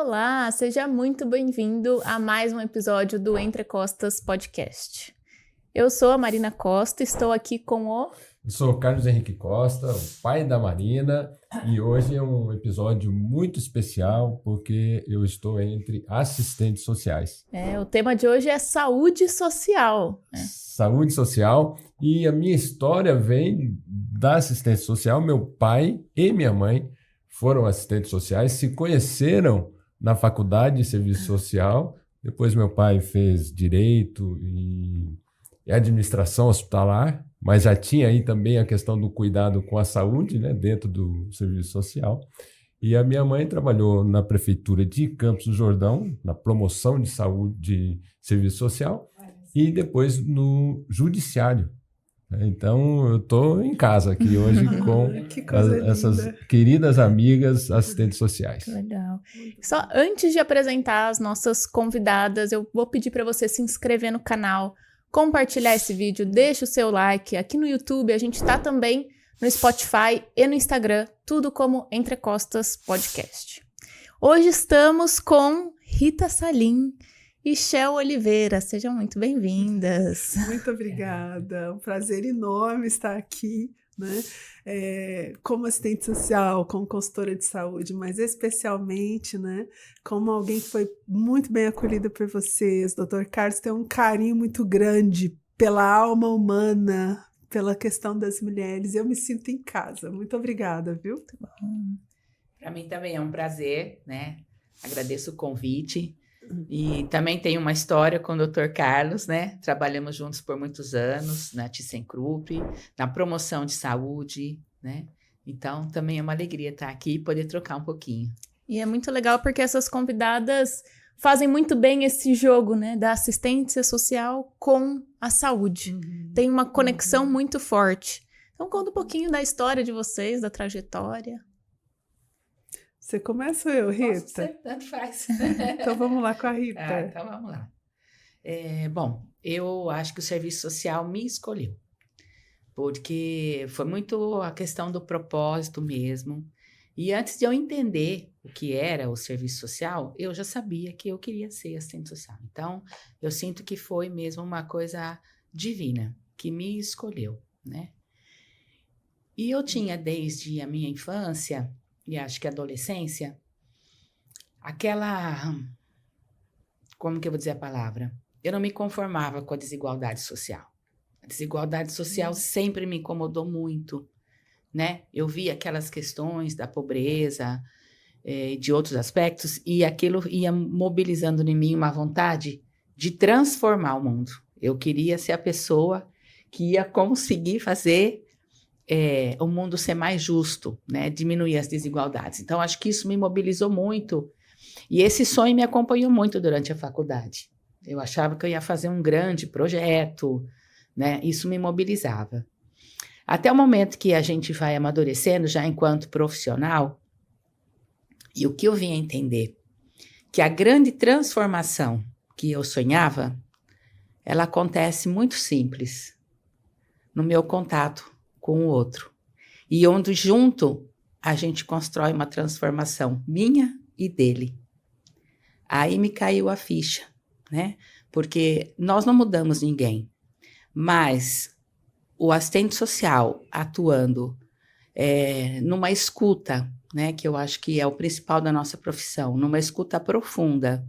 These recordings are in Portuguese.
Olá, seja muito bem-vindo a mais um episódio do Entre Costas Podcast. Eu sou a Marina Costa, estou aqui com o... Eu sou o Carlos Henrique Costa, o pai da Marina, e hoje é um episódio muito especial porque eu estou entre assistentes sociais. O tema de hoje é saúde social. Saúde social, e a minha história vem da assistência social. Meu pai e minha mãe foram assistentes sociais, se conheceram na faculdade de serviço social. Depois meu pai fez direito e administração hospitalar, mas já tinha aí também a questão do cuidado com a saúde, né, dentro do serviço social. E a minha mãe trabalhou na prefeitura de Campos do Jordão, na promoção de saúde de serviço social, e depois no judiciário. Então, eu estou em casa aqui hoje com essas queridas amigas assistentes sociais. Que legal. Só antes de apresentar as nossas convidadas, eu vou pedir para você se inscrever no canal, compartilhar esse vídeo, deixa o seu like. Aqui no YouTube, a gente está também no Spotify e no Instagram, tudo como Entre Costas Podcast. Hoje estamos com Rita Salim e Shell Oliveira. Sejam muito bem-vindas. Muito obrigada. É um prazer enorme estar aqui, né? Como assistente social, como consultora de saúde, mas especialmente, né, como alguém que foi muito bem acolhida por vocês. Dr. Carlos tem um carinho muito grande pela alma humana, pela questão das mulheres. Eu me sinto em casa. Muito obrigada, viu? Para mim também é um prazer, né? Agradeço o convite. E também tenho uma história com o Dr. Carlos, né? Trabalhamos juntos por muitos anos na ThyssenKrupp, na promoção de saúde, né? Então, também é uma alegria estar aqui e poder trocar um pouquinho. E é muito legal porque essas convidadas fazem muito bem esse jogo, né? Da assistência social com a saúde. Tem uma conexão muito forte. Então, conta um pouquinho da história de vocês, da trajetória. Você começa ou eu, Rita? Posso ser, tanto faz. Então vamos lá com a Rita. Então vamos lá. Bom, eu acho que o serviço social me escolheu, porque foi muito a questão do propósito mesmo. E antes de eu entender o que era o serviço social, eu já sabia que eu queria ser assistente social. Então, eu sinto que foi mesmo uma coisa divina, que me escolheu, né? E eu tinha desde a minha infância e acho que adolescência, como que eu vou dizer a palavra? Eu não me conformava com a desigualdade social. A desigualdade social sempre me incomodou muito, né? Eu via aquelas questões da pobreza, de outros aspectos, e aquilo ia mobilizando em mim uma vontade de transformar o mundo. Eu queria ser a pessoa que ia conseguir fazer o mundo ser mais justo, né? Diminuir as desigualdades. Então, acho que isso me mobilizou muito. E esse sonho me acompanhou muito durante a faculdade. Eu achava que eu ia fazer um grande projeto, né? Isso me mobilizava. Até o momento que a gente vai amadurecendo, já enquanto profissional, e o que eu vim a entender, que a grande transformação que eu sonhava, ela acontece muito simples, no meu contato com o outro. E onde junto a gente constrói uma transformação minha e dele. Aí me caiu a ficha, né? Porque nós não mudamos ninguém, mas o assistente social atuando numa escuta, né? Que eu acho que é o principal da nossa profissão, numa escuta profunda,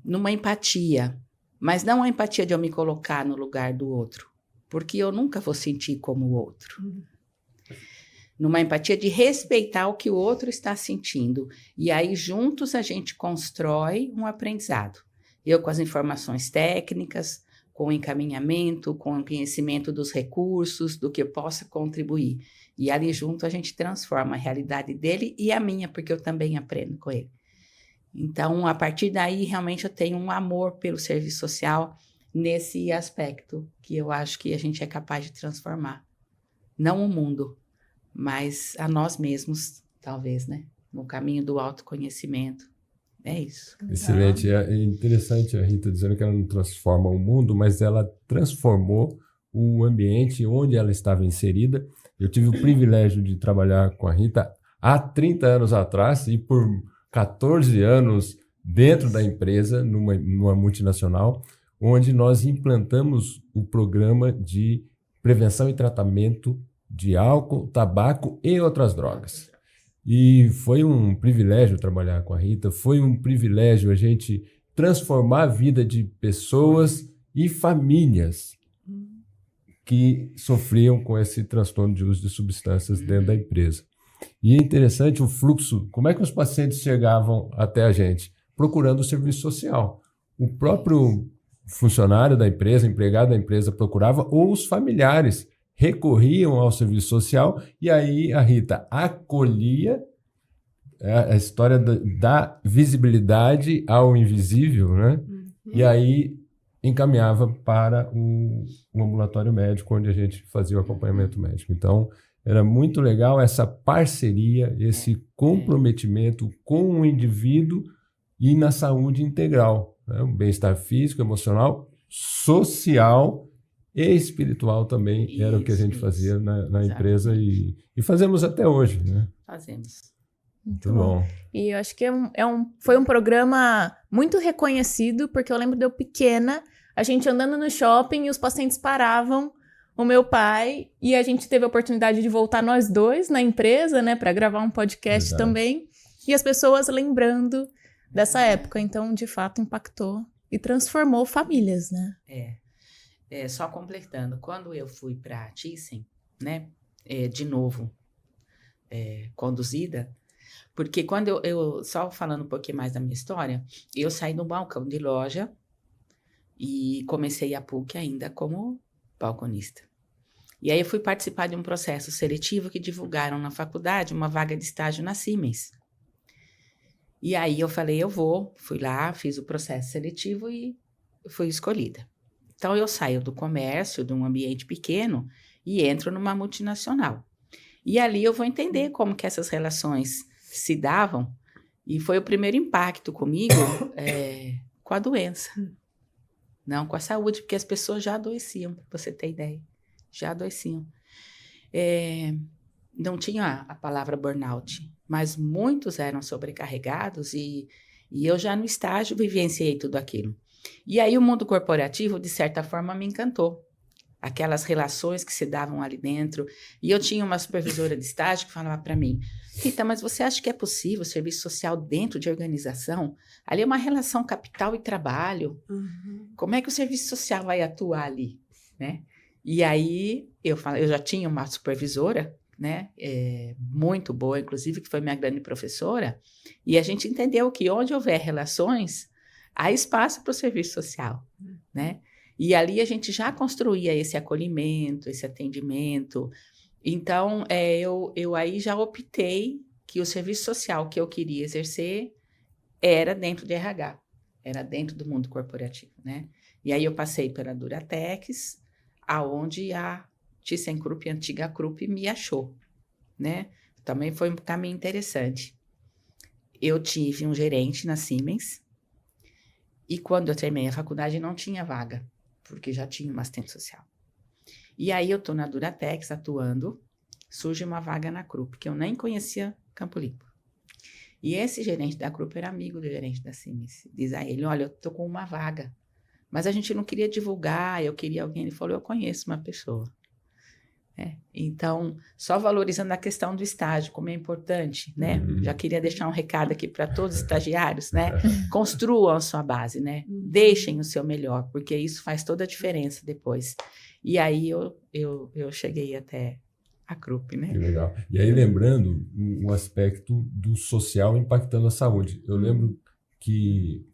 numa empatia, mas não a empatia de eu me colocar no lugar do outro, porque eu nunca vou sentir como o outro. Numa empatia de respeitar o que o outro está sentindo. E aí, juntos, a gente constrói um aprendizado. Eu com as informações técnicas, com o encaminhamento, com o conhecimento dos recursos, do que eu possa contribuir. E ali junto, a gente transforma a realidade dele e a minha, porque eu também aprendo com ele. Então, a partir daí, realmente, eu tenho um amor pelo serviço social, nesse aspecto que eu acho que a gente é capaz de transformar. Não o mundo, mas a nós mesmos, talvez, né? No caminho do autoconhecimento. É isso. Excelente. É interessante a Rita dizendo que ela não transforma o mundo, mas ela transformou o ambiente onde ela estava inserida. Eu tive o privilégio de trabalhar com a Rita há 30 anos atrás e por 14 anos dentro da empresa, numa multinacional, onde nós implantamos o programa de prevenção e tratamento de álcool, tabaco e outras drogas. E foi um privilégio trabalhar com a Rita, foi um privilégio a gente transformar a vida de pessoas e famílias que sofriam com esse transtorno de uso de substâncias dentro da empresa. E é interessante o fluxo, como é que os pacientes chegavam até a gente? Procurando o serviço social. O próprio funcionário da empresa, empregado da empresa procurava, ou os familiares recorriam ao serviço social, e aí a Rita acolhia a história da visibilidade ao invisível, né? E aí encaminhava para o ambulatório médico, onde a gente fazia o acompanhamento médico. Então, era muito legal essa parceria, esse comprometimento com o indivíduo e na saúde integral, né? O bem-estar físico, emocional, social e espiritual também era o que a gente fazia na empresa e fazemos até hoje, né? Fazemos. Muito bom. E eu acho que foi um programa muito reconhecido, porque eu lembro de eu pequena, a gente andando no shopping e os pacientes paravam o meu pai, e a gente teve a oportunidade de voltar nós dois na empresa, né, para gravar um podcast também, e as pessoas lembrando dessa época. Então, de fato, impactou e transformou famílias, né? Só completando, quando eu fui para Thyssen, né, de novo, conduzida, porque quando eu só falando um pouquinho mais da minha história, eu saí do balcão de loja e comecei a PUC ainda como balconista. E aí eu fui participar de um processo seletivo que divulgaram na faculdade uma vaga de estágio na Siemens. E aí eu falei, fui lá, fiz o processo seletivo e fui escolhida. Então eu saio do comércio, de um ambiente pequeno, e entro numa multinacional. E ali eu vou entender como que essas relações se davam, e foi o primeiro impacto comigo com a doença. Não com a saúde, porque as pessoas já adoeciam, para você ter ideia. Já adoeciam. Não tinha a palavra burnout, mas muitos eram sobrecarregados e eu já no estágio vivenciei tudo aquilo. E aí o mundo corporativo, de certa forma, me encantou. Aquelas relações que se davam ali dentro. E eu tinha uma supervisora de estágio que falava para mim, Rita, mas você acha que é possível serviço social dentro de organização? Ali é uma relação capital e trabalho. Como é que o serviço social vai atuar ali? Né? E aí eu já tinha uma supervisora, né, muito boa, inclusive, que foi minha grande professora, e a gente entendeu que onde houver relações, há espaço para o serviço social, né? E ali a gente já construía esse acolhimento, esse atendimento. Então, eu aí já optei que o serviço social que eu queria exercer era dentro de RH, era dentro do mundo corporativo, né? E aí eu passei pela Duratex, aonde a ThyssenKrupp, a antiga Krupp, me achou, né? Também foi um caminho interessante. Eu tive um gerente na Siemens, e quando eu terminei a faculdade não tinha vaga, porque já tinha uma assistente social. E aí eu estou na Duratex atuando, surge uma vaga na Krupp, que eu nem conhecia Campo Limpo. E esse gerente da Krupp era amigo do gerente da Siemens. Diz a ele, olha, eu estou com uma vaga, mas a gente não queria divulgar, eu queria alguém. Ele falou, eu conheço uma pessoa. Então, só valorizando a questão do estágio, como é importante, né? Já queria deixar um recado aqui para todos os estagiários, né? Construam a sua base, né? Deixem o seu melhor, porque isso faz toda a diferença depois. E aí eu cheguei até a Krupp, né? Que legal. E aí, lembrando um aspecto do social impactando a saúde. Eu lembro que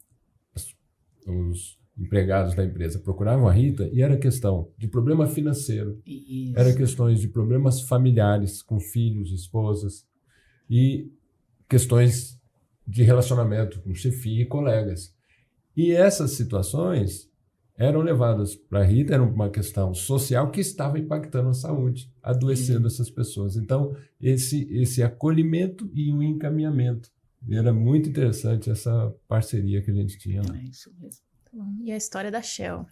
os empregados da empresa procuravam a Rita e era questão de problema financeiro, era questões de problemas familiares com filhos, esposas e questões de relacionamento com chefia e colegas. E essas situações eram levadas para a Rita, era uma questão social que estava impactando a saúde, adoecendo essas pessoas. Então, esse acolhimento e o encaminhamento. E era muito interessante essa parceria que a gente tinha lá. É isso mesmo. E a história da Shell?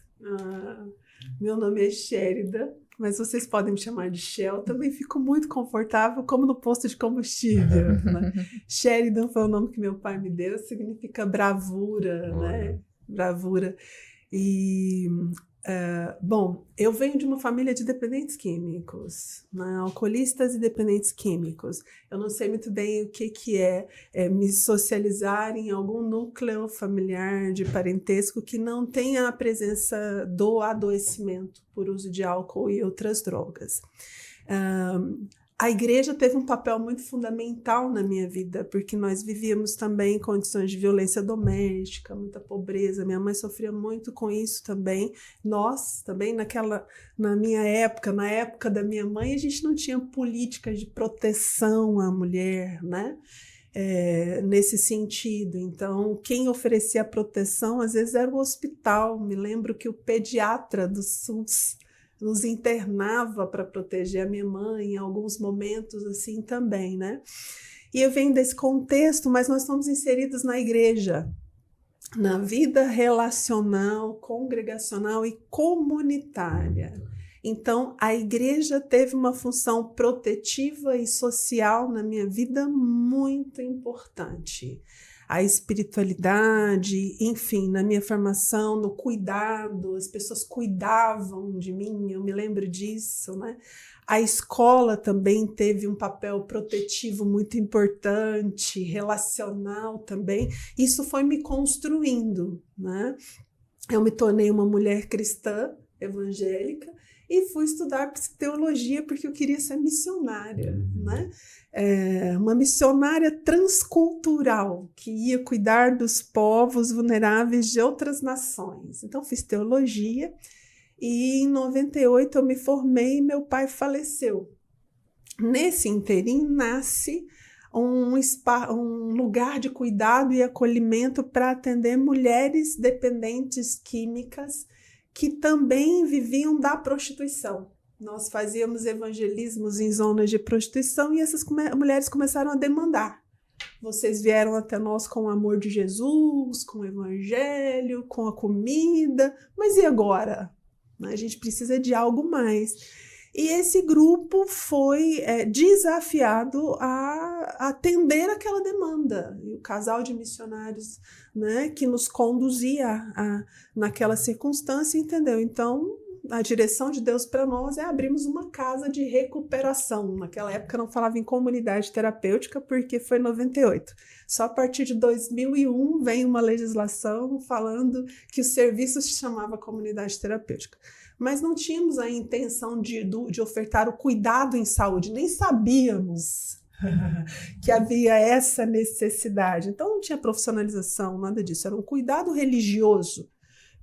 Meu nome é Shérida, mas vocês podem me chamar de Shell, também fico muito confortável, como no posto de combustível, né? Sheridan foi o nome que meu pai me deu, significa bravura, né? Bravura. E, bom, eu venho de uma família de dependentes químicos, né? Alcoolistas e dependentes químicos. Eu não sei muito bem o que é me socializar em algum núcleo familiar de parentesco que não tenha a presença do adoecimento por uso de álcool e outras drogas. A igreja teve um papel muito fundamental na minha vida, porque nós vivíamos também em condições de violência doméstica, muita pobreza. Minha mãe sofria muito com isso também. Nós também, na minha época, na época da minha mãe, a gente não tinha políticas de proteção à mulher, né? Nesse sentido. Então, quem oferecia proteção, às vezes, era o hospital. Me lembro que o pediatra do SUS nos internava para proteger a minha mãe em alguns momentos assim também, né? E eu venho desse contexto, mas nós estamos inseridos na igreja, na vida relacional, congregacional e comunitária. Então, a igreja teve uma função protetiva e social na minha vida muito importante. A espiritualidade, enfim, na minha formação, no cuidado, as pessoas cuidavam de mim, eu me lembro disso, né? A escola também teve um papel protetivo muito importante, relacional também. Isso foi me construindo, né? Eu me tornei uma mulher cristã, evangélica, e fui estudar teologia porque eu queria ser missionária, né? Uma missionária transcultural que ia cuidar dos povos vulneráveis de outras nações. Então, fiz teologia e em 98 eu me formei e meu pai faleceu. Nesse interim nasce um lugar de cuidado e acolhimento para atender mulheres dependentes químicas que também viviam da prostituição. Nós fazíamos evangelismos em zonas de prostituição e essas mulheres começaram a demandar. Vocês vieram até nós com o amor de Jesus, com o evangelho, com a comida, mas e agora? A gente precisa de algo mais. E esse grupo foi desafiado a atender aquela demanda. E o casal de missionários, né, que nos conduzia naquela circunstância, entendeu? Então, a direção de Deus para nós é abrirmos uma casa de recuperação. Naquela época não falava em comunidade terapêutica porque foi em 98. Só a partir de 2001 vem uma legislação falando que o serviço se chamava comunidade terapêutica. Mas não tínhamos a intenção de ofertar o cuidado em saúde, nem sabíamos que havia essa necessidade. Então não tinha profissionalização, nada disso. Era um cuidado religioso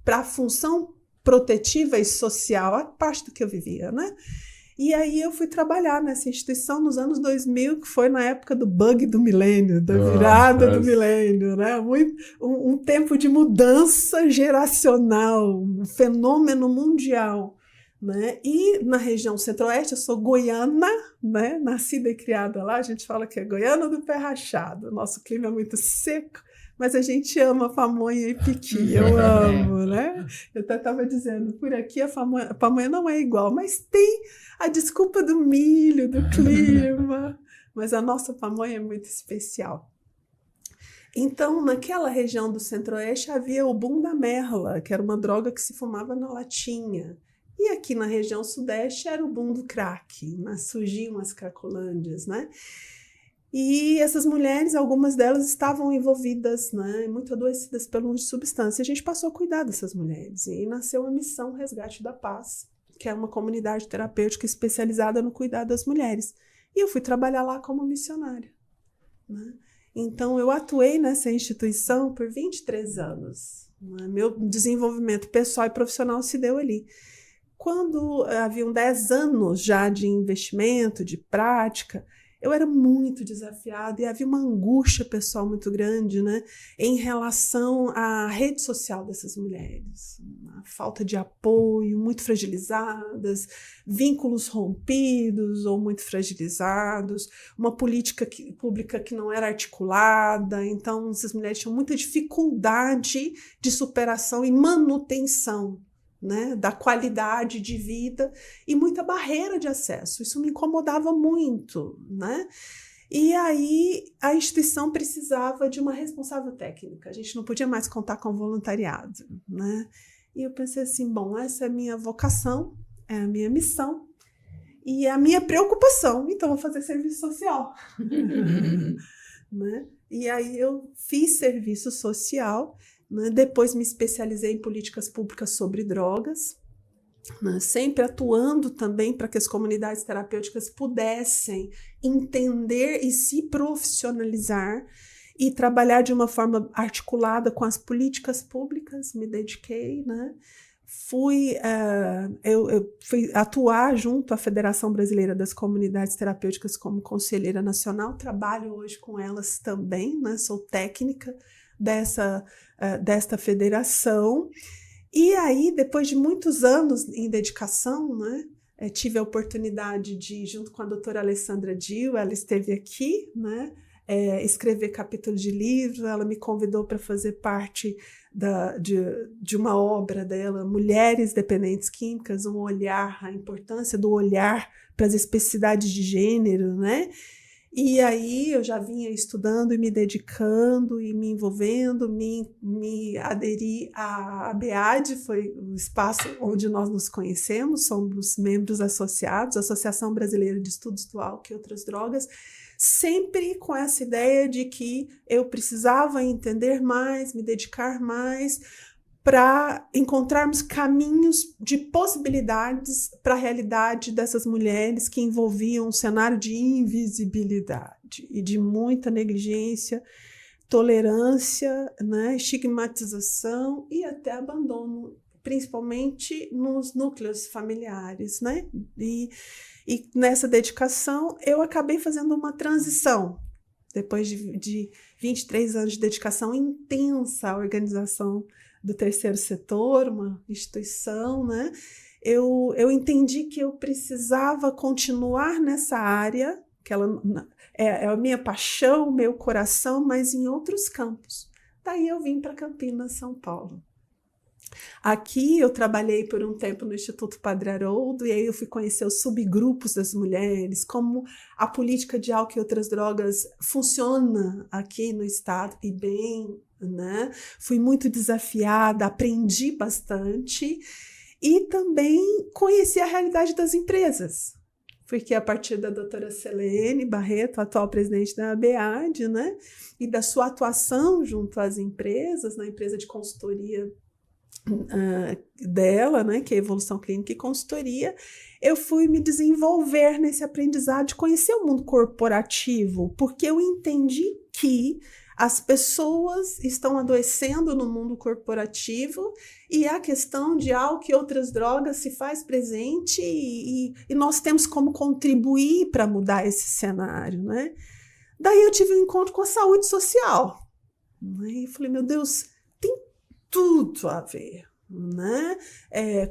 para a função protetiva e social, a parte do que eu vivia, né? E aí eu fui trabalhar nessa instituição nos anos 2000, que foi na época do bug do milênio, da virada do milênio, né? Um tempo de mudança geracional, um fenômeno mundial, né? E na região centro-oeste, eu sou goiana, né? Nascida e criada lá, a gente fala que é goiana do pé rachado, nosso clima é muito seco, mas a gente ama pamonha e piqui, eu amo, né? Eu até estava dizendo, por aqui a pamonha não é igual, mas tem a desculpa do milho, do clima, mas a nossa pamonha é muito especial. Então, naquela região do centro-oeste havia o boom da merla, que era uma droga que se fumava na latinha. E aqui na região sudeste era o boom do crack, surgiam as cracolândias, né? E essas mulheres, algumas delas estavam envolvidas, né, muito adoecidas pelo uso de substância. A gente passou a cuidar dessas mulheres e nasceu a missão Resgate da Paz, que é uma comunidade terapêutica especializada no cuidado das mulheres. E eu fui trabalhar lá como missionária, né? Então, eu atuei nessa instituição por 23 anos. Né? Meu desenvolvimento pessoal e profissional se deu ali. Quando haviam 10 anos já de investimento, de prática, eu era muito desafiada e havia uma angústia pessoal muito grande, né, em relação à rede social dessas mulheres. A falta de apoio, muito fragilizadas, vínculos rompidos ou muito fragilizados, uma política pública que não era articulada. Então, essas mulheres tinham muita dificuldade de superação e manutenção né, da qualidade de vida e muita barreira de acesso. Isso me incomodava muito, né? E aí a instituição precisava de uma responsável técnica. A gente não podia mais contar com voluntariado, né? E eu pensei assim, bom, essa é a minha vocação, é a minha missão e é a minha preocupação, então vou fazer serviço social. Né? E aí eu fiz serviço social, né? Depois me especializei em políticas públicas sobre drogas, né? Sempre atuando também para que as comunidades terapêuticas pudessem entender e se profissionalizar e trabalhar de uma forma articulada com as políticas públicas, me dediquei, né? Eu fui atuar junto à Federação Brasileira das Comunidades Terapêuticas como conselheira nacional, trabalho hoje com elas também, né? Sou técnica desta federação. E aí, depois de muitos anos em dedicação, né? Tive a oportunidade de, junto com a doutora Alessandra Dio, ela esteve aqui, né? Escrever capítulos de livro, ela me convidou para fazer parte de uma obra dela, Mulheres Dependentes Químicas, um olhar, a importância do olhar para as especificidades de gênero, né? E aí eu já vinha estudando e me dedicando e me envolvendo, me aderi à ABEAD, foi o espaço onde nós nos conhecemos, somos membros associados, Associação Brasileira de Estudos do Álcool e Outras Drogas, sempre com essa ideia de que eu precisava entender mais, me dedicar mais, para encontrarmos caminhos de possibilidades para a realidade dessas mulheres que envolviam um cenário de invisibilidade e de muita negligência, tolerância, né, estigmatização e até abandono, principalmente nos núcleos familiares, né? E nessa dedicação eu acabei fazendo uma transição. Depois de 23 anos de dedicação intensa à organização do terceiro setor, uma instituição, né? Eu entendi que eu precisava continuar nessa área, que ela é a minha paixão, meu coração, mas em outros campos. Daí eu vim para Campinas, São Paulo. Aqui eu trabalhei por um tempo no Instituto Padre Haroldo e aí eu fui conhecer os subgrupos das mulheres, como a política de álcool e outras drogas funciona aqui no estado e bem, né? Fui muito desafiada, aprendi bastante e também conheci a realidade das empresas. Porque a partir da doutora Selene Barreto, atual presidente da ABEAD, né? E da sua atuação junto às empresas, na empresa de consultoria dela, né, que é Evolução Clínica e Consultoria, eu fui me desenvolver nesse aprendizado de conhecer o mundo corporativo, porque eu entendi que as pessoas estão adoecendo no mundo corporativo e a questão de álcool e outras drogas se faz presente e nós temos como contribuir para mudar esse cenário, né? Daí eu tive um encontro com a saúde social, né? E falei, meu Deus, tem tudo a ver, né?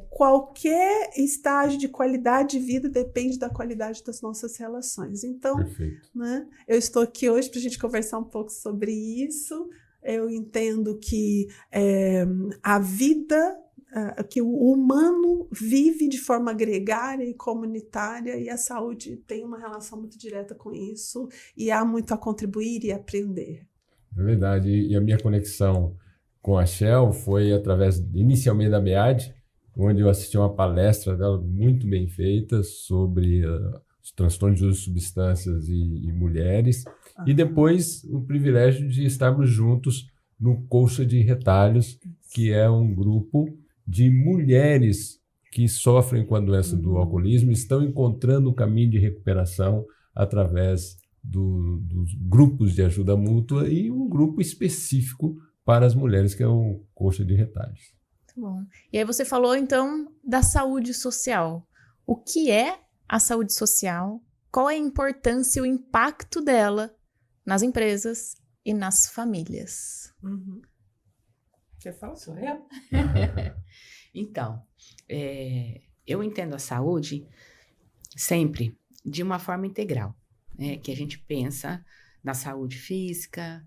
Qualquer estágio de qualidade de vida depende da qualidade das nossas relações. Então, né, eu estou aqui hoje para a gente conversar um pouco sobre isso. Eu entendo que a vida, que o humano vive de forma gregária e comunitária e a saúde tem uma relação muito direta com isso e há muito a contribuir e aprender. É verdade. E a minha conexão com a Shell foi através, inicialmente, da ABEAD, onde eu assisti uma palestra dela muito bem feita sobre os transtornos de uso de substâncias e mulheres, e depois o privilégio de estarmos juntos no Colcha de Retalhos, que é um grupo de mulheres que sofrem com a doença do alcoolismo, estão encontrando um caminho de recuperação através dos grupos de ajuda mútua e um grupo específico para as mulheres, que é o Colcha de Retalhos. Muito bom. E aí você falou, então, da saúde social. O que é a saúde social? Qual é a importância e o impacto dela nas empresas e nas famílias? Quer falar? Sou eu? Então, eu entendo a saúde sempre de uma forma integral, né? Que a gente pensa na saúde física,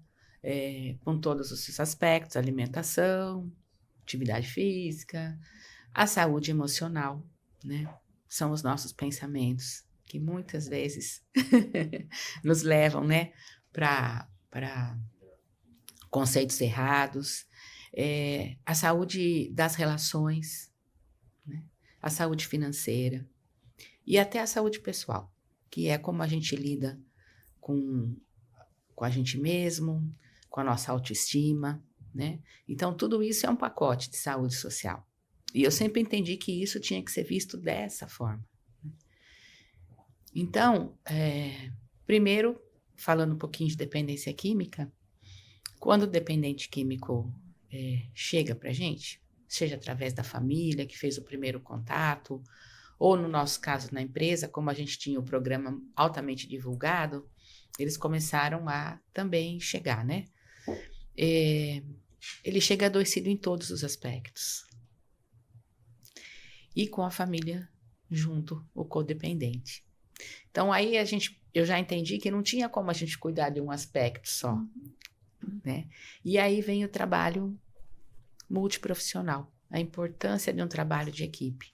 com todos os seus aspectos, alimentação, atividade física, A saúde emocional, né? São os nossos pensamentos, que muitas vezes nos levam, né, para conceitos errados. A saúde das relações, né? A saúde financeira e até a saúde pessoal, que é como a gente lida com a gente mesmo, com a nossa autoestima, né? Então, tudo isso é um pacote de saúde social. E eu sempre entendi que isso tinha que ser visto dessa forma. Então, primeiro, falando um pouquinho de dependência química, quando o dependente químico chega para a gente, seja através da família que fez o primeiro contato, ou no nosso caso na empresa, como a gente tinha o programa altamente divulgado, eles começaram a também chegar, né? Ele chega adoecido em todos os aspectos. E com a família junto, o codependente. Então, aí eu já entendi que não tinha como a gente cuidar de um aspecto só, né? E aí vem o trabalho multiprofissional, a importância de um trabalho de equipe,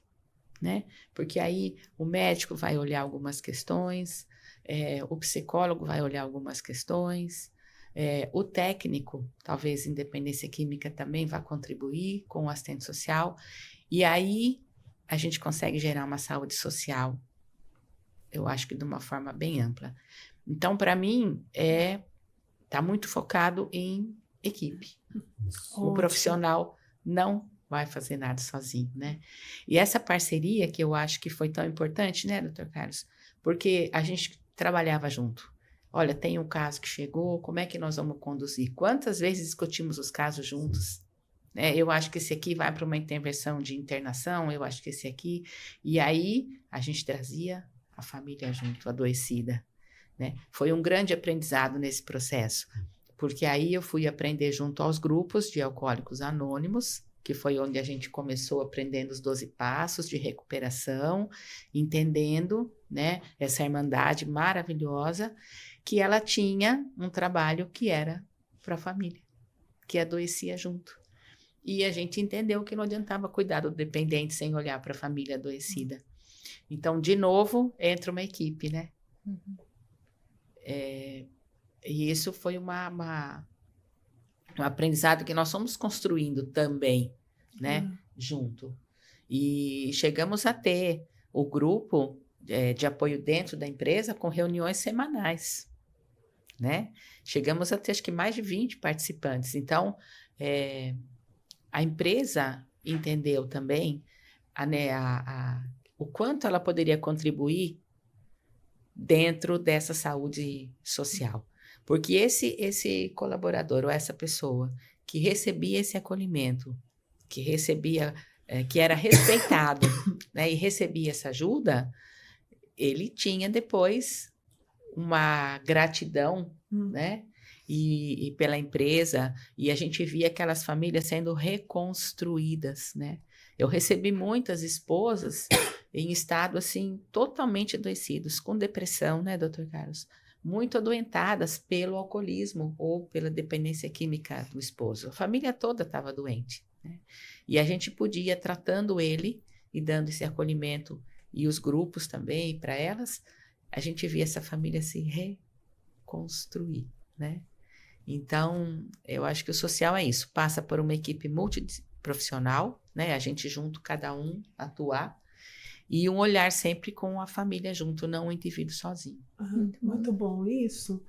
né? Porque aí o médico vai olhar algumas questões, o psicólogo vai olhar algumas questões, o técnico, talvez independência química, também vai contribuir com o assistente social, e aí a gente consegue gerar uma saúde social, eu acho que de uma forma bem ampla. Então, para mim, tá muito focado em equipe. O profissional não vai fazer nada sozinho, né? E essa parceria que eu acho que foi tão importante, né, doutor Carlos? Porque a gente trabalhava junto. Olha, tem um caso que chegou, como é que nós vamos conduzir? Quantas vezes discutimos os casos juntos? Eu acho que esse aqui vai para uma intervenção de internação, eu acho que esse aqui... E aí, a gente trazia a família junto, adoecida, né? Foi um grande aprendizado nesse processo, porque aí eu fui aprender junto aos grupos de alcoólicos anônimos, que foi onde a gente começou aprendendo os 12 passos de recuperação, entendendo, né, essa irmandade maravilhosa, que ela tinha um trabalho que era para a família, que adoecia junto. E a gente entendeu que não adiantava cuidar do dependente sem olhar para a família adoecida. Então, de novo, entra uma equipe, né? Uhum. E isso foi um aprendizado que nós fomos construindo também, né? Junto. E chegamos a ter o grupo de apoio dentro da empresa com reuniões semanais, né? Chegamos a ter, acho que, mais de 20 participantes. Então, a empresa entendeu também o quanto ela poderia contribuir dentro dessa saúde social. Porque esse colaborador ou essa pessoa que recebia esse acolhimento, que recebia, que era respeitado, né, e recebia essa ajuda, ele tinha depois uma gratidão, né? E pela empresa, e a gente via aquelas famílias sendo reconstruídas, né? Eu recebi muitas esposas em estado, assim, totalmente adoecidos, com depressão, né, doutor Carlos? Muito adoentadas pelo alcoolismo ou pela dependência química do esposo. A família toda estava doente, né? E a gente podia, tratando ele e dando esse acolhimento, e os grupos também para elas, a gente via essa família se reconstruir, né? Então, eu acho que o social é isso, passa por uma equipe multiprofissional, né? A gente junto, cada um atuar, e um olhar sempre com a família junto, não o indivíduo sozinho. Muito bom isso.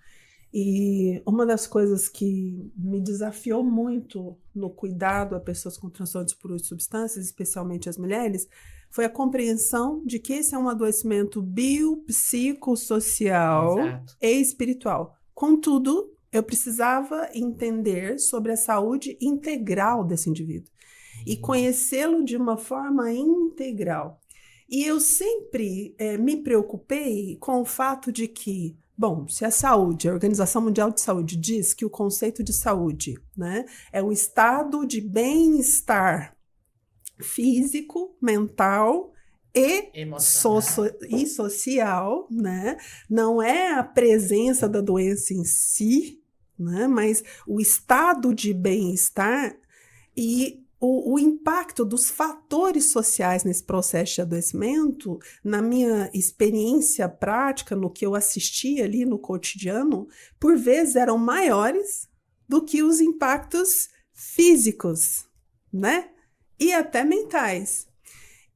E uma das coisas que me desafiou muito no cuidado a pessoas com transtornos por uso de substâncias, especialmente as mulheres, foi a compreensão de que esse é um adoecimento biopsicossocial e espiritual. Contudo, eu precisava entender sobre a saúde integral desse indivíduo e conhecê-lo de uma forma integral. E eu sempre me preocupei com o fato de que, bom, se a saúde, a Organização Mundial de Saúde diz que o conceito de saúde, né, é o estado de bem-estar físico, mental e social, né? Não é a presença da doença em si, né? Mas o estado de bem-estar, e o impacto dos fatores sociais nesse processo de adoecimento, na minha experiência prática, no que eu assisti ali no cotidiano, por vezes eram maiores do que os impactos físicos, né? E até mentais.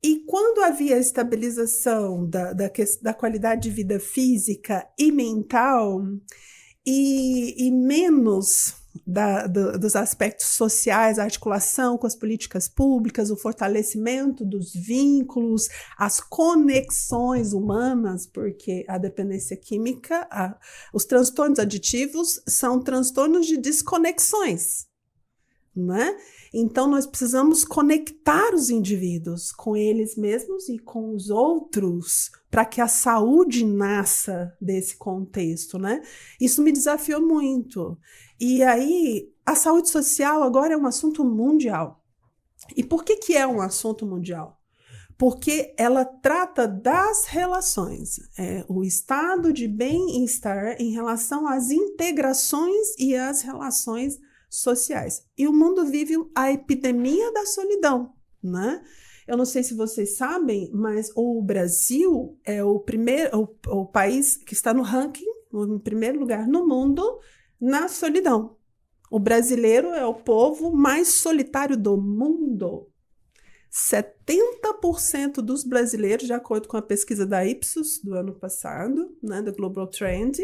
E quando havia estabilização da qualidade de vida física e mental, e menos dos aspectos sociais, a articulação com as políticas públicas, o fortalecimento dos vínculos, as conexões humanas, porque a dependência química, os transtornos aditivos são transtornos de desconexões, né? Então, nós precisamos conectar os indivíduos com eles mesmos e com os outros para que a saúde nasça desse contexto, né? Isso me desafiou muito. E aí, a saúde social agora é um assunto mundial. E por que é um assunto mundial? Porque ela trata das relações, o estado de bem-estar em relação às integrações e às relações sociais. E o mundo vive a epidemia da solidão, né? Eu não sei se vocês sabem, mas o Brasil é o país que está no ranking, no primeiro lugar no mundo, na solidão. O brasileiro é o povo mais solitário do mundo. 70% dos brasileiros, de acordo com a pesquisa da Ipsos do ano passado, né, do Global Trend,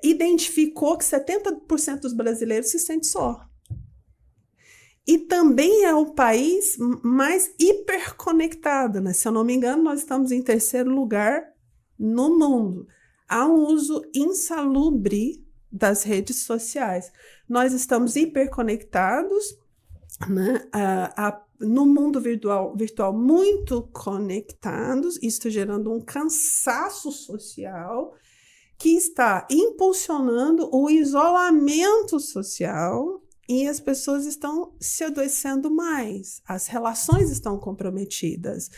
identificou que 70% dos brasileiros se sentem só. E também é o país mais hiperconectado, né? Se eu não me engano, nós estamos em terceiro lugar no mundo. Há um uso insalubre das redes sociais. Nós estamos hiperconectados, né? No mundo virtual muito conectados, isso gerando um cansaço social que está impulsionando o isolamento social e as pessoas estão se adoecendo mais, as relações estão comprometidas.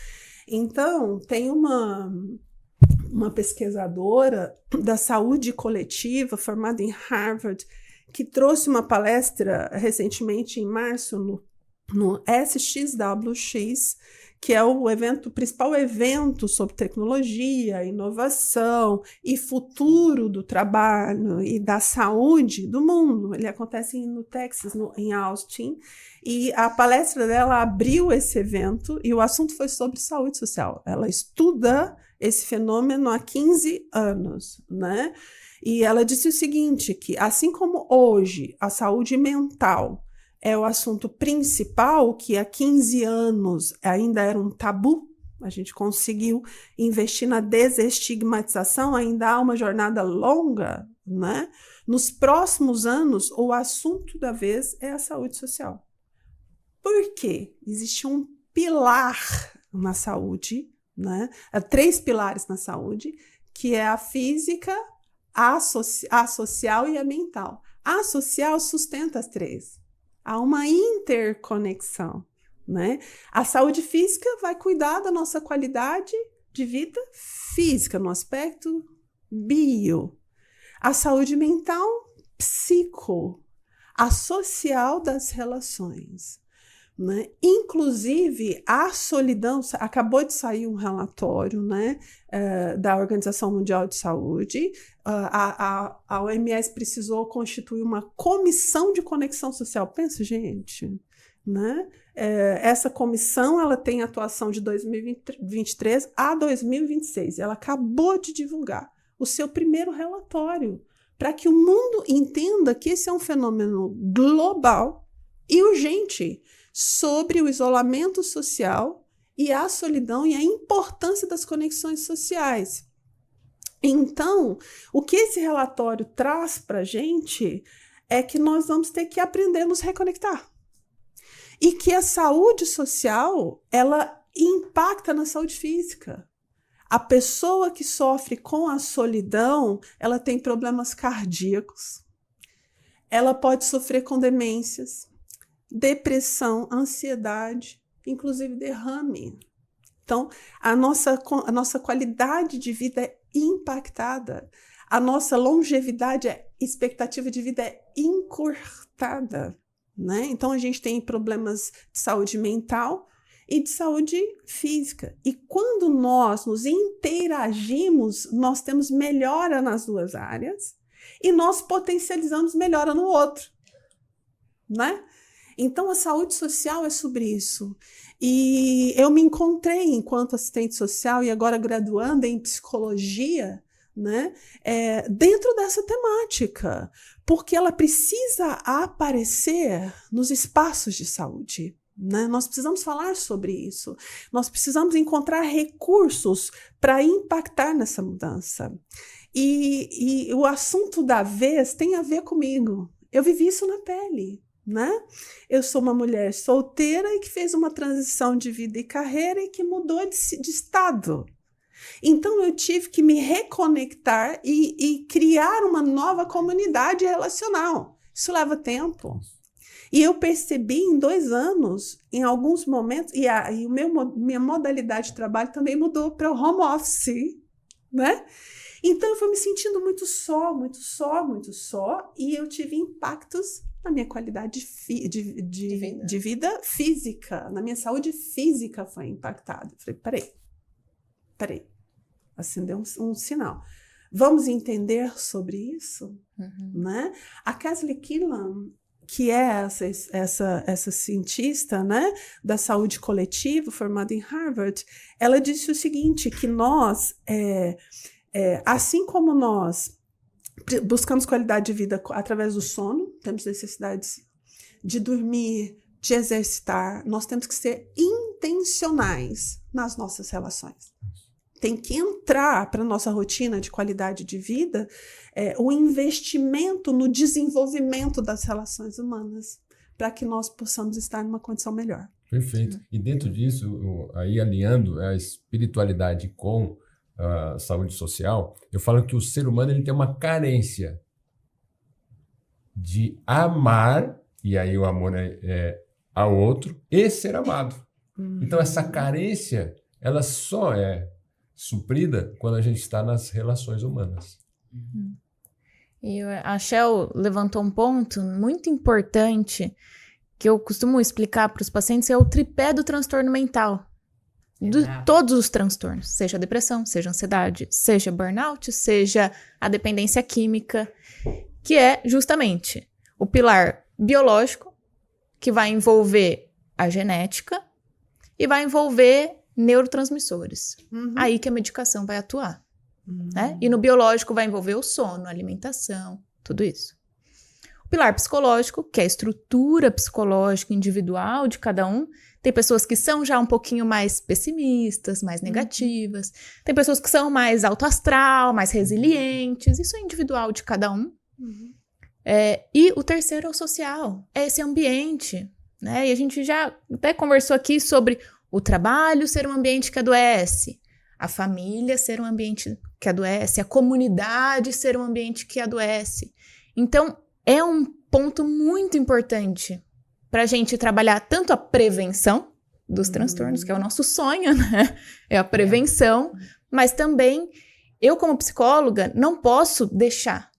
Então, tem uma pesquisadora da saúde coletiva formada em Harvard que trouxe uma palestra recentemente em março no SXWX, que é o principal evento sobre tecnologia, inovação e futuro do trabalho e da saúde do mundo. Ele acontece no Texas, em Austin, e a palestra dela abriu esse evento e o assunto foi sobre saúde social. Ela estuda esse fenômeno há 15 anos, né? E ela disse o seguinte, que assim como hoje a saúde mental é o assunto principal, que há 15 anos ainda era um tabu, a gente conseguiu investir na desestigmatização, ainda há uma jornada longa, né? Nos próximos anos, o assunto da vez é a saúde social. Por quê? Existe um pilar na saúde, né? Há 3 pilares na saúde, que é a física, a social e a mental. A social sustenta as 3. Há uma interconexão, né? A saúde física vai cuidar da nossa qualidade de vida física, no aspecto bio. A saúde mental, psico. A social das relações, né? Inclusive, a solidão, acabou de sair um relatório, né, da Organização Mundial de Saúde, a OMS precisou constituir uma comissão de conexão social. Pensa, gente, né? Essa comissão ela tem atuação de 2023 a 2026. Ela acabou de divulgar o seu primeiro relatório para que o mundo entenda que esse é um fenômeno global e urgente sobre o isolamento social e a solidão e a importância das conexões sociais. Então, o que esse relatório traz para a gente é que nós vamos ter que aprender a nos reconectar. E que a saúde social, ela impacta na saúde física. A pessoa que sofre com a solidão, ela tem problemas cardíacos, ela pode sofrer com demências, depressão, ansiedade, inclusive derrame. Então, a nossa qualidade de vida é impactada, a nossa longevidade, expectativa de vida é encurtada, né? Então, a gente tem problemas de saúde mental e de saúde física. E quando nós nos interagimos, nós temos melhora nas duas áreas e nós potencializamos melhora no outro, né? Então, a saúde social é sobre isso. E eu me encontrei enquanto assistente social e agora graduanda em psicologia, né, dentro dessa temática, porque ela precisa aparecer nos espaços de saúde. Né? Nós precisamos falar sobre isso. Nós precisamos encontrar recursos para impactar nessa mudança. E o assunto da vez tem a ver comigo. Eu vivi isso na pele. Né? Eu sou uma mulher solteira e que fez uma transição de vida e carreira e que mudou de estado. Então, eu tive que me reconectar e criar uma nova comunidade relacional. Isso leva tempo. E eu percebi em 2 anos, em alguns momentos, minha modalidade de trabalho também mudou para o home office, né? Então, eu fui me sentindo muito só, e eu tive impactos na minha qualidade de vida física, na minha saúde física foi impactada. Eu falei, peraí, acendeu um sinal. Vamos entender sobre isso? Né? A Cassie Killam, que é essa cientista, né, da saúde coletiva, formada em Harvard, ela disse o seguinte, que nós, assim como nós buscamos qualidade de vida através do sono, temos necessidades de dormir, de exercitar, nós temos que ser intencionais nas nossas relações. Tem que entrar para a nossa rotina de qualidade de vida o investimento no desenvolvimento das relações humanas, para que nós possamos estar numa condição melhor. Perfeito. E dentro disso, aí alinhando a espiritualidade com a saúde social, eu falo que o ser humano ele tem uma carência de amar, e aí o amor é ao outro, e ser amado. Então essa carência, ela só é suprida quando a gente está nas relações humanas. E a Shell levantou um ponto muito importante que eu costumo explicar para os pacientes, é o tripé do transtorno mental. De todos os transtornos, seja depressão, seja ansiedade, seja burnout, seja a dependência química, que é justamente o pilar biológico, que vai envolver a genética e vai envolver neurotransmissores. Aí que a medicação vai atuar. Né? E no biológico vai envolver o sono, a alimentação, tudo isso. O pilar psicológico, que é a estrutura psicológica individual de cada um. Tem pessoas que são já um pouquinho mais pessimistas, mais negativas. Tem pessoas que são mais alto astral, mais resilientes. Isso é individual de cada um. E o terceiro é o social. É esse ambiente. Né? E a gente já até conversou aqui sobre o trabalho ser um ambiente que adoece. A família ser um ambiente que adoece. A comunidade ser um ambiente que adoece. Então, é um ponto muito importante para a gente trabalhar tanto a prevenção dos transtornos, que é o nosso sonho, né? É a prevenção, mas também eu, como psicóloga, não posso deixar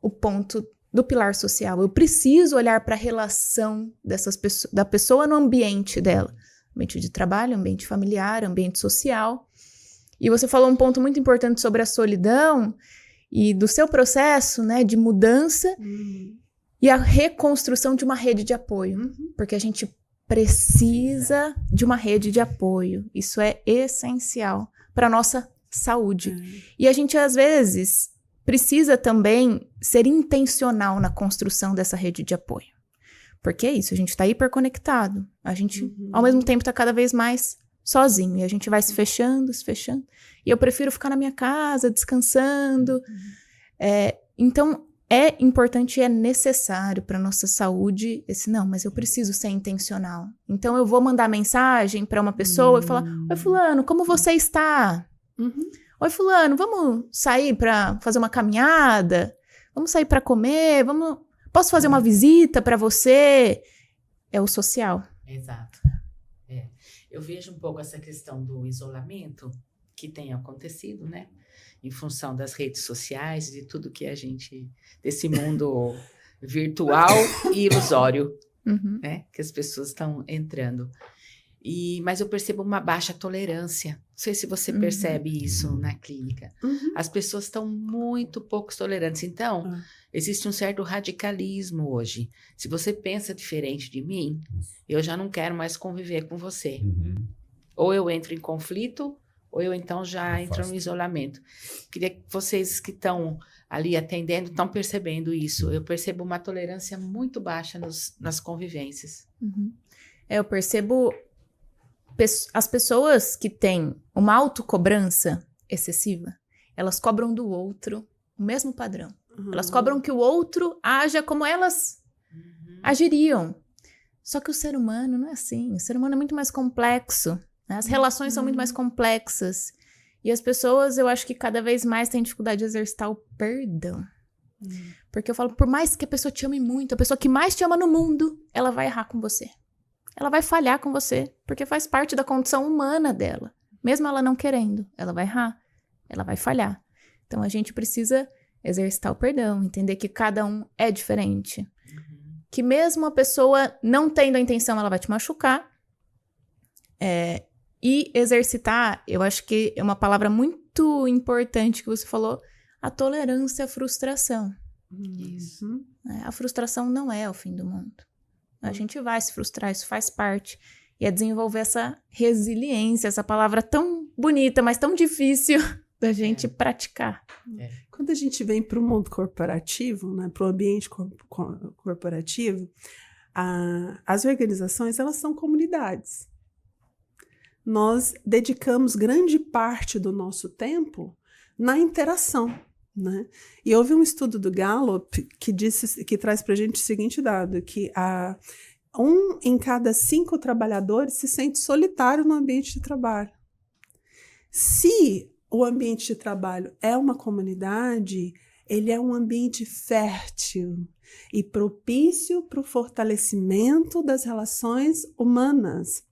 o ponto do pilar social. Eu preciso olhar para a relação da pessoa no ambiente dela. Ambiente de trabalho, ambiente familiar, ambiente social. E você falou um ponto muito importante sobre a solidão e do seu processo, né, de mudança e a reconstrução de uma rede de apoio. Porque a gente precisa de uma rede de apoio. Isso é essencial para a nossa saúde. E a gente, às vezes, precisa também ser intencional na construção dessa rede de apoio. Porque é isso, a gente está hiperconectado. A gente, ao mesmo tempo, está cada vez mais sozinho. E a gente vai se fechando. E eu prefiro ficar na minha casa, descansando. Então, é importante e é necessário para nossa saúde não, mas eu preciso ser intencional. Então, eu vou mandar mensagem para uma pessoa e falar, oi, fulano, como você está? Oi, fulano, vamos sair para fazer uma caminhada? Vamos sair para comer? Posso fazer uma visita para você? É o social. Exato. Eu vejo um pouco essa questão do isolamento que tem acontecido, né? Em função das redes sociais, de tudo que a gente... desse mundo virtual e ilusório, Uhum. né? Que as pessoas estão entrando. Mas eu percebo uma baixa tolerância. Não sei se você percebe isso na clínica. As pessoas estão muito pouco tolerantes. Então, existe um certo radicalismo hoje. Se você pensa diferente de mim, eu já não quero mais conviver com você. Ou eu entro em conflito, ou eu então já entro no isolamento. Queria que vocês que estão ali atendendo estão percebendo isso. Eu percebo uma tolerância muito baixa nas convivências. Eu percebo as pessoas que têm uma autocobrança excessiva, elas cobram do outro o mesmo padrão. Elas cobram que o outro haja como elas agiriam. Só que o ser humano não é assim. O ser humano é muito mais complexo, né? As relações são muito mais complexas. E as pessoas, eu acho que cada vez mais têm dificuldade de exercitar o perdão. Porque eu falo, por mais que a pessoa te ame muito, a pessoa que mais te ama no mundo, ela vai errar com você. Ela vai falhar com você, porque faz parte da condição humana dela. Mesmo ela não querendo, ela vai errar, ela vai falhar. Então, a gente precisa exercitar o perdão, entender que cada um é diferente. Que mesmo a pessoa não tendo a intenção, ela vai te machucar. E exercitar, eu acho que é uma palavra muito importante que você falou, a tolerância à frustração. Isso. A frustração não é o fim do mundo. A gente vai se frustrar, isso faz parte. E é desenvolver essa resiliência, essa palavra tão bonita, mas tão difícil da gente praticar. Quando a gente vem para o mundo corporativo, né, para o ambiente corporativo, as organizações, elas são comunidades. Nós dedicamos grande parte do nosso tempo na interação, né? E houve um estudo do Gallup que traz para a gente o seguinte dado, que 1 em cada 5 trabalhadores se sente solitário no ambiente de trabalho. Se o ambiente de trabalho é uma comunidade, ele é um ambiente fértil e propício para o fortalecimento das relações humanas.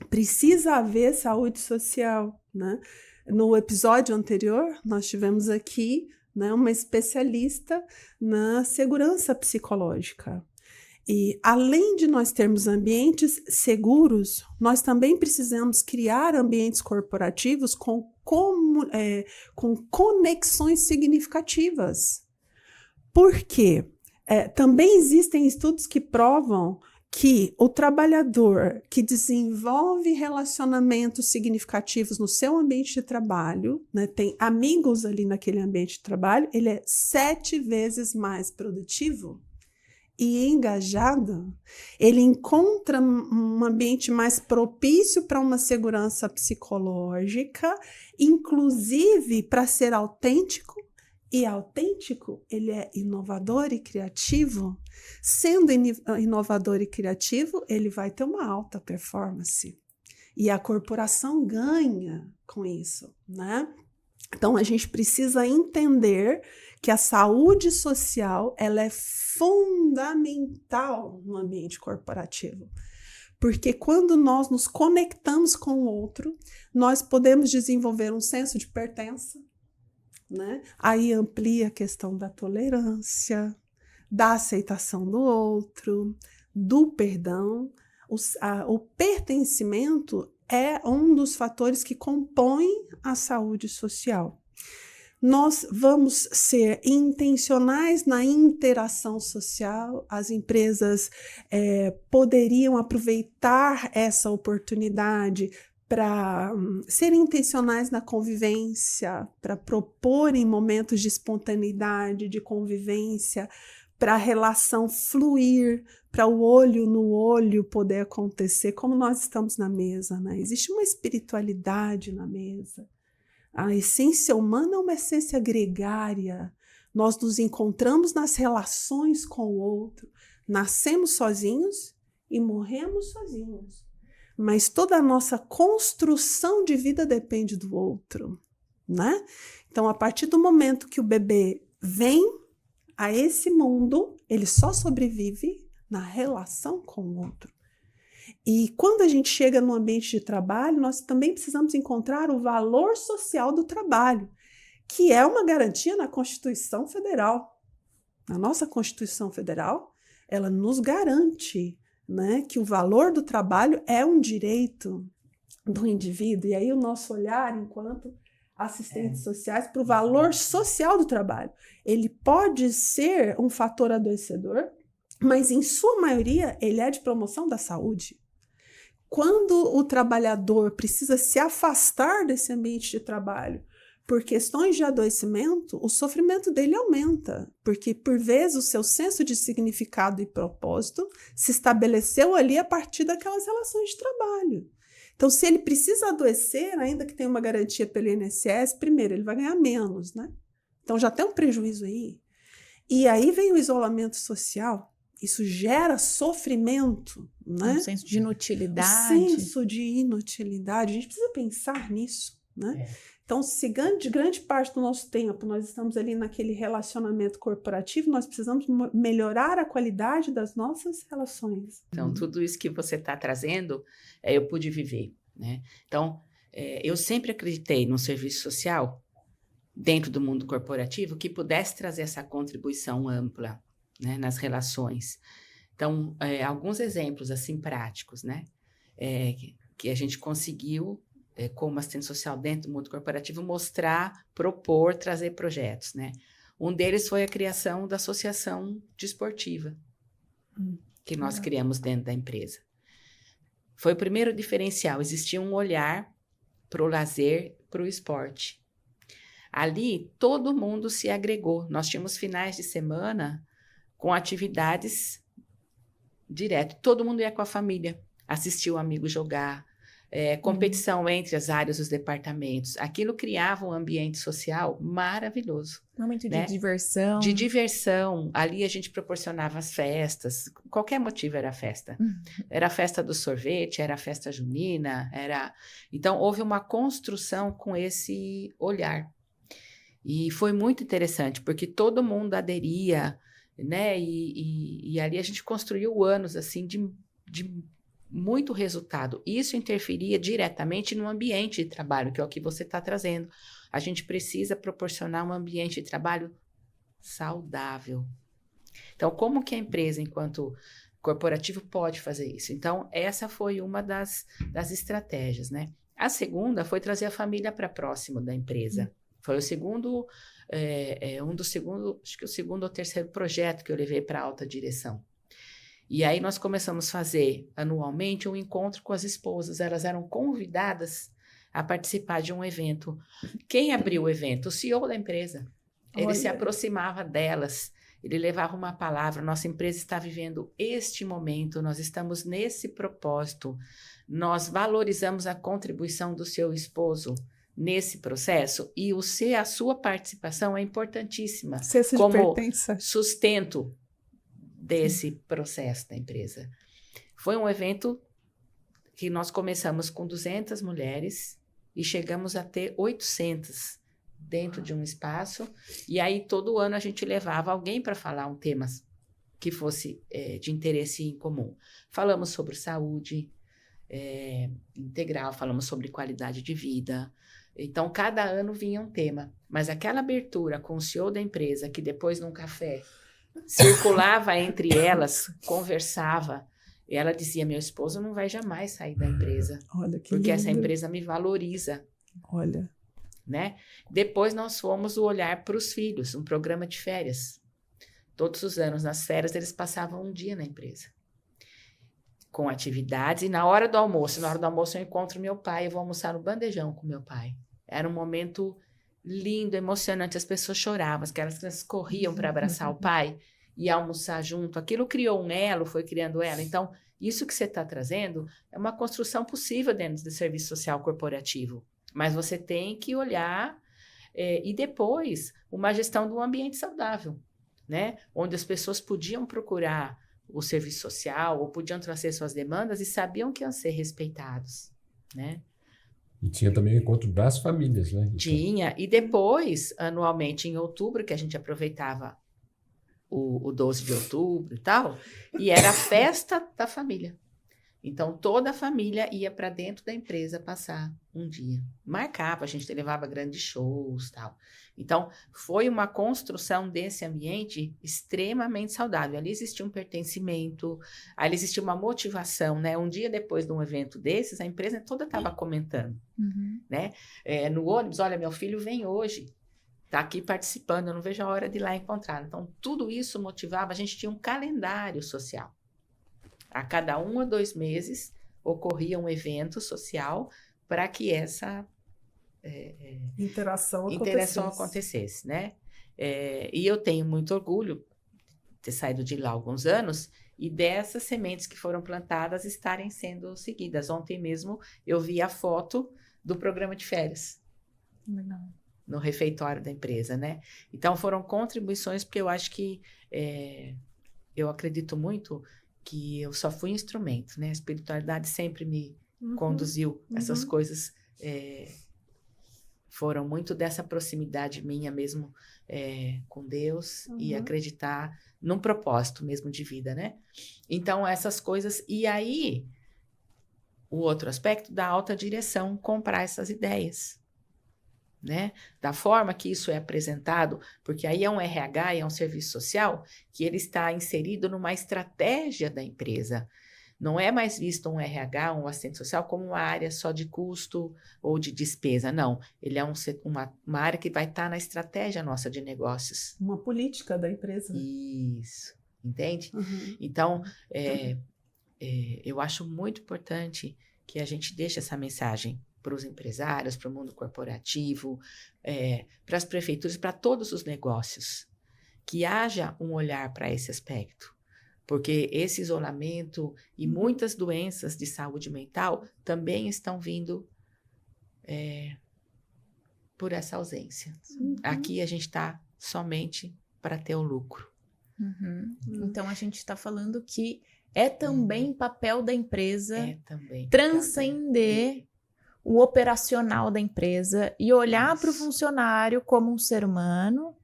Precisa haver saúde social, né? No episódio anterior, nós tivemos aqui, né, uma especialista na segurança psicológica. E além de nós termos ambientes seguros, nós também precisamos criar ambientes corporativos com conexões significativas. Por quê? Também existem estudos que provam que o trabalhador que desenvolve relacionamentos significativos no seu ambiente de trabalho, né, tem amigos ali naquele ambiente de trabalho, ele é 7 vezes mais produtivo e engajado, ele encontra um ambiente mais propício para uma segurança psicológica, inclusive para ser autêntico. E autêntico, ele é inovador e criativo. Sendo inovador e criativo, ele vai ter uma alta performance. E a corporação ganha com isso, né? Então, a gente precisa entender que a saúde social ela é fundamental no ambiente corporativo. Porque quando nós nos conectamos com o outro, nós podemos desenvolver um senso de pertença, né? Aí amplia a questão da tolerância, da aceitação do outro, do perdão. O pertencimento é um dos fatores que compõem a saúde social. Nós vamos ser intencionais na interação social, as empresas poderiam aproveitar essa oportunidade para serem intencionais na convivência, para proporem momentos de espontaneidade, de convivência, para a relação fluir, para o olho no olho poder acontecer, como nós estamos na mesa, né? Existe uma espiritualidade na mesa. A essência humana é uma essência gregária. Nós nos encontramos nas relações com o outro. Nascemos sozinhos e morremos sozinhos. Mas toda a nossa construção de vida depende do outro, né? Então, a partir do momento que o bebê vem a esse mundo, ele só sobrevive na relação com o outro. E quando a gente chega no ambiente de trabalho, nós também precisamos encontrar o valor social do trabalho, que é uma garantia na Constituição Federal. Na nossa Constituição Federal, ela nos garante né, que o valor do trabalho é um direito do indivíduo, e aí o nosso olhar enquanto assistentes sociais para o valor social do trabalho. Ele pode ser um fator adoecedor, mas em sua maioria ele é de promoção da saúde. Quando o trabalhador precisa se afastar desse ambiente de trabalho por questões de adoecimento, o sofrimento dele aumenta, porque por vezes o seu senso de significado e propósito se estabeleceu ali a partir daquelas relações de trabalho. Então, se ele precisa adoecer, ainda que tenha uma garantia pelo INSS, primeiro, ele vai ganhar menos, né? Então, já tem um prejuízo aí. E aí vem o isolamento social. Isso gera sofrimento, né? Um senso de inutilidade. O senso de inutilidade. A gente precisa pensar nisso, né? Então, se grande parte do nosso tempo nós estamos ali naquele relacionamento corporativo, nós precisamos melhorar a qualidade das nossas relações. Então, tudo isso que você está trazendo, eu pude viver, né? Então, eu sempre acreditei no serviço social, dentro do mundo corporativo, que pudesse trazer essa contribuição ampla, né, nas relações. Então, alguns exemplos, assim, práticos, né? Que a gente conseguiu, como assistente social dentro do mundo corporativo, mostrar, propor, trazer projetos, né? Um deles foi a criação da associação desportiva, que nós criamos dentro da empresa. Foi o primeiro diferencial, existia um olhar para o lazer, para o esporte. Ali, todo mundo se agregou. Nós tínhamos finais de semana com atividades direto. Todo mundo ia com a família, assistia o amigo jogar, competição entre as áreas dos departamentos. Aquilo criava um ambiente social maravilhoso. Um momento né? de diversão. De diversão. Ali a gente proporcionava as festas. Qualquer motivo era festa. Era a festa do sorvete, era a festa junina, era... Então, houve uma construção com esse olhar. E foi muito interessante, porque todo mundo aderia, né? E ali a gente construiu anos, assim, de muito resultado. Isso interferia diretamente no ambiente de trabalho, que é o que você está trazendo. A gente precisa proporcionar um ambiente de trabalho saudável. Então, como que a empresa, enquanto corporativo, pode fazer isso? Então, essa foi uma das estratégias, né? A segunda foi trazer a família para próximo da empresa. Foi o segundo, acho que o segundo ou terceiro projeto que eu levei para a alta direção. E aí nós começamos a fazer anualmente um encontro com as esposas. Elas eram convidadas a participar de um evento. Quem abriu o evento? O CEO da empresa. Ele se aproximava delas, ele levava uma palavra. Nossa empresa está vivendo este momento, nós estamos nesse propósito. Nós valorizamos a contribuição do seu esposo nesse processo e a sua participação é importantíssima como sustento desse processo da empresa. Foi um evento que nós começamos com 200 mulheres e chegamos a ter 800 dentro de um espaço, e aí todo ano a gente levava alguém para falar um tema que fosse de interesse em comum. Falamos sobre saúde integral, falamos sobre qualidade de vida. Então, cada ano vinha um tema, mas aquela abertura com o CEO da empresa, que depois num café circulava entre elas, conversava, e ela dizia, meu esposo não vai jamais sair da empresa, porque lindo. Essa empresa me valoriza. Olha. Né? Depois nós fomos o olhar para os filhos, um programa de férias. Todos os anos, nas férias, eles passavam um dia na empresa, com atividades, e na hora do almoço eu encontro meu pai, eu vou almoçar no bandejão com meu pai. Era um momento lindo, emocionante, as pessoas choravam, aquelas crianças corriam para abraçar o pai e almoçar junto. Aquilo criou um elo, foi criando elo. Então, isso que você está trazendo é uma construção possível dentro do serviço social corporativo. Mas você tem que olhar e depois uma gestão de um ambiente saudável, né? Onde as pessoas podiam procurar o serviço social ou podiam trazer suas demandas e sabiam que iam ser respeitados, né? E tinha também o encontro das famílias, né? Então... Tinha. E depois, anualmente, em outubro, que a gente aproveitava o 12 de outubro e tal, e era a festa da família. Então, toda a família ia para dentro da empresa passar um dia. Marcava, a gente levava grandes shows, tal. Então, foi uma construção desse ambiente extremamente saudável. Ali existia um pertencimento, ali existia uma motivação, né? Um dia depois de um evento desses, a empresa toda estava comentando, né? No ônibus, olha, meu filho vem hoje, está aqui participando, eu não vejo a hora de ir lá encontrar. Então, tudo isso motivava, a gente tinha um calendário social. A cada 1 a 2 meses ocorria um evento social para que essa interação acontecesse, né? E eu tenho muito orgulho de ter saído de lá há alguns anos e dessas sementes que foram plantadas estarem sendo seguidas. Ontem mesmo eu vi a foto do programa de férias. Legal. No refeitório da empresa, né? Então, foram contribuições, porque eu acho que eu acredito muito que eu só fui instrumento, né? A espiritualidade sempre me conduziu. Essas coisas foram muito dessa proximidade minha mesmo com Deus e acreditar num propósito mesmo de vida, né? Então, essas coisas... E aí, o outro aspecto da alta direção, comprar essas ideias, né? Da forma que isso é apresentado, porque aí é um RH, é um serviço social, que ele está inserido numa estratégia da empresa. Não é mais visto um RH, um assistente social, como uma área só de custo ou de despesa. Não, ele é uma área que vai estar na estratégia nossa de negócios. Uma política da empresa. Isso, entende? Então, eu acho muito importante que a gente deixe essa mensagem para os empresários, para o mundo corporativo, para as prefeituras, para todos os negócios, que haja um olhar para esse aspecto. Porque esse isolamento e muitas doenças de saúde mental também estão vindo por essa ausência. Aqui a gente está somente para ter o lucro. Então, a gente está falando que é também papel da empresa também transcender o operacional da empresa e olhar para o funcionário como um ser humano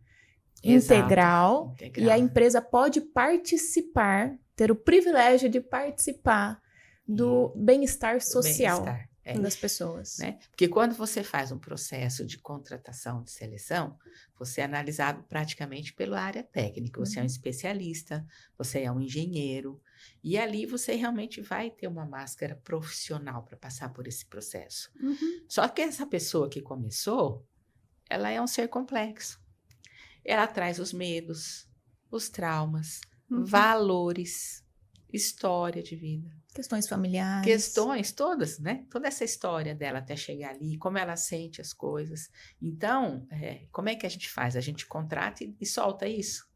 integral, e a empresa pode participar, ter o privilégio de participar do bem-estar social das pessoas. Né? Porque quando você faz um processo de contratação, de seleção, você é analisado praticamente pela área técnica. Você é um especialista, você é um engenheiro, e ali você realmente vai ter uma máscara profissional para passar por esse processo. Só que essa pessoa que começou, ela é um ser complexo. Ela traz os medos, os traumas, valores, história de vida. Questões familiares. Questões todas, né? Toda essa história dela até chegar ali, como ela sente as coisas. Então, como é que a gente faz? A gente contrata e solta isso.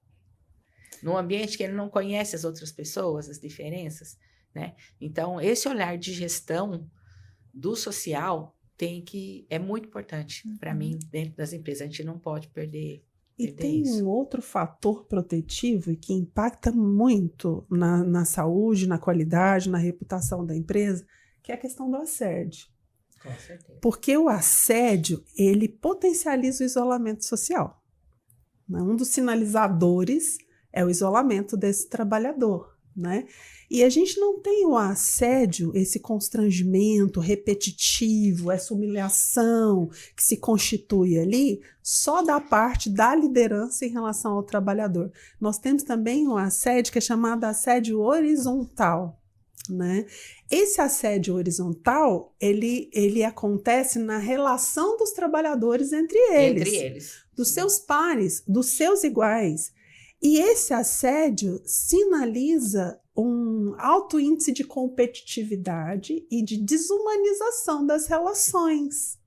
Num ambiente que ele não conhece as outras pessoas, as diferenças, né? Então, esse olhar de gestão do social é muito importante para mim dentro das empresas. A gente não pode perder. E tem um outro fator protetivo que impacta muito na saúde, na qualidade, na reputação da empresa, que é a questão do assédio. Com certeza. Porque o assédio, ele potencializa o isolamento social. Um dos sinalizadores é o isolamento desse trabalhador, né? E a gente não tem o assédio, esse constrangimento repetitivo, essa humilhação que se constitui ali, só da parte da liderança em relação ao trabalhador. Nós temos também um assédio que é chamado assédio horizontal, né? Esse assédio horizontal, ele acontece na relação dos trabalhadores entre eles. Dos seus pares, dos seus iguais. E esse assédio sinaliza um alto índice de competitividade e de desumanização das relações.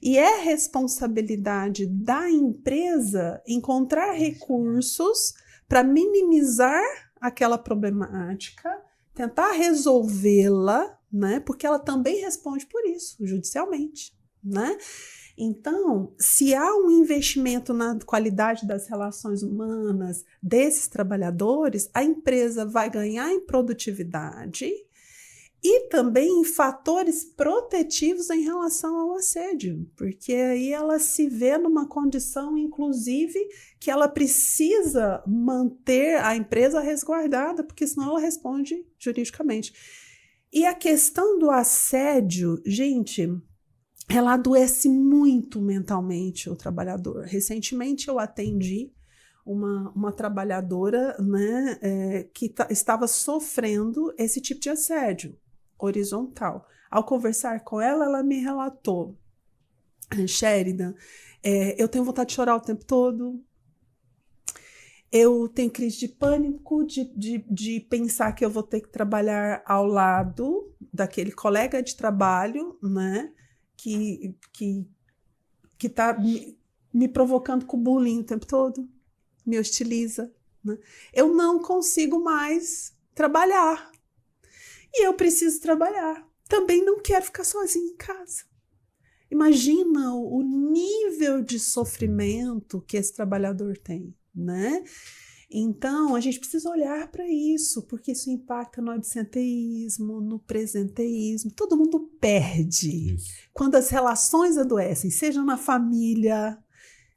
E é responsabilidade da empresa encontrar recursos para minimizar aquela problemática, tentar resolvê-la, né? Porque ela também responde por isso, judicialmente, né? Então, se há um investimento na qualidade das relações humanas desses trabalhadores, a empresa vai ganhar em produtividade e também em fatores protetivos em relação ao assédio, porque aí ela se vê numa condição, inclusive, que ela precisa manter a empresa resguardada, porque senão ela responde juridicamente. E a questão do assédio, gente, ela adoece muito mentalmente o trabalhador. Recentemente eu atendi uma trabalhadora, né, que estava sofrendo esse tipo de assédio horizontal. Ao conversar com ela, ela me relatou: Sheridan, eu tenho vontade de chorar o tempo todo, eu tenho crise de pânico de pensar que eu vou ter que trabalhar ao lado daquele colega de trabalho, né, que está me provocando com bullying o tempo todo, me hostiliza, né? Eu não consigo mais trabalhar. E eu preciso trabalhar. Também não quero ficar sozinha em casa. Imagina o nível de sofrimento que esse trabalhador tem, né? Então, a gente precisa olhar para isso, porque isso impacta no absenteísmo, no presenteísmo. Todo mundo perde quando as relações adoecem, seja na família,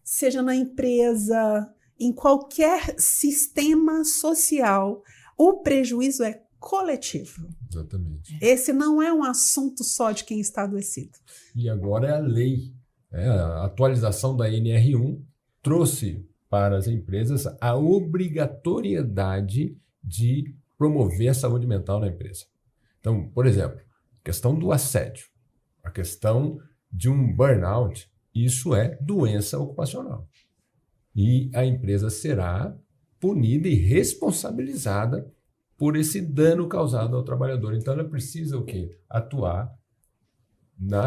seja na empresa, em qualquer sistema social. O prejuízo é coletivo. Exatamente. Esse não é um assunto só de quem está adoecido. E agora é a lei. A atualização da NR1 trouxe para as empresas a obrigatoriedade de promover a saúde mental na empresa. Então, por exemplo, a questão do assédio, a questão de um burnout, isso é doença ocupacional. E a empresa será punida e responsabilizada por esse dano causado ao trabalhador. Então, ela precisa o quê? Atuar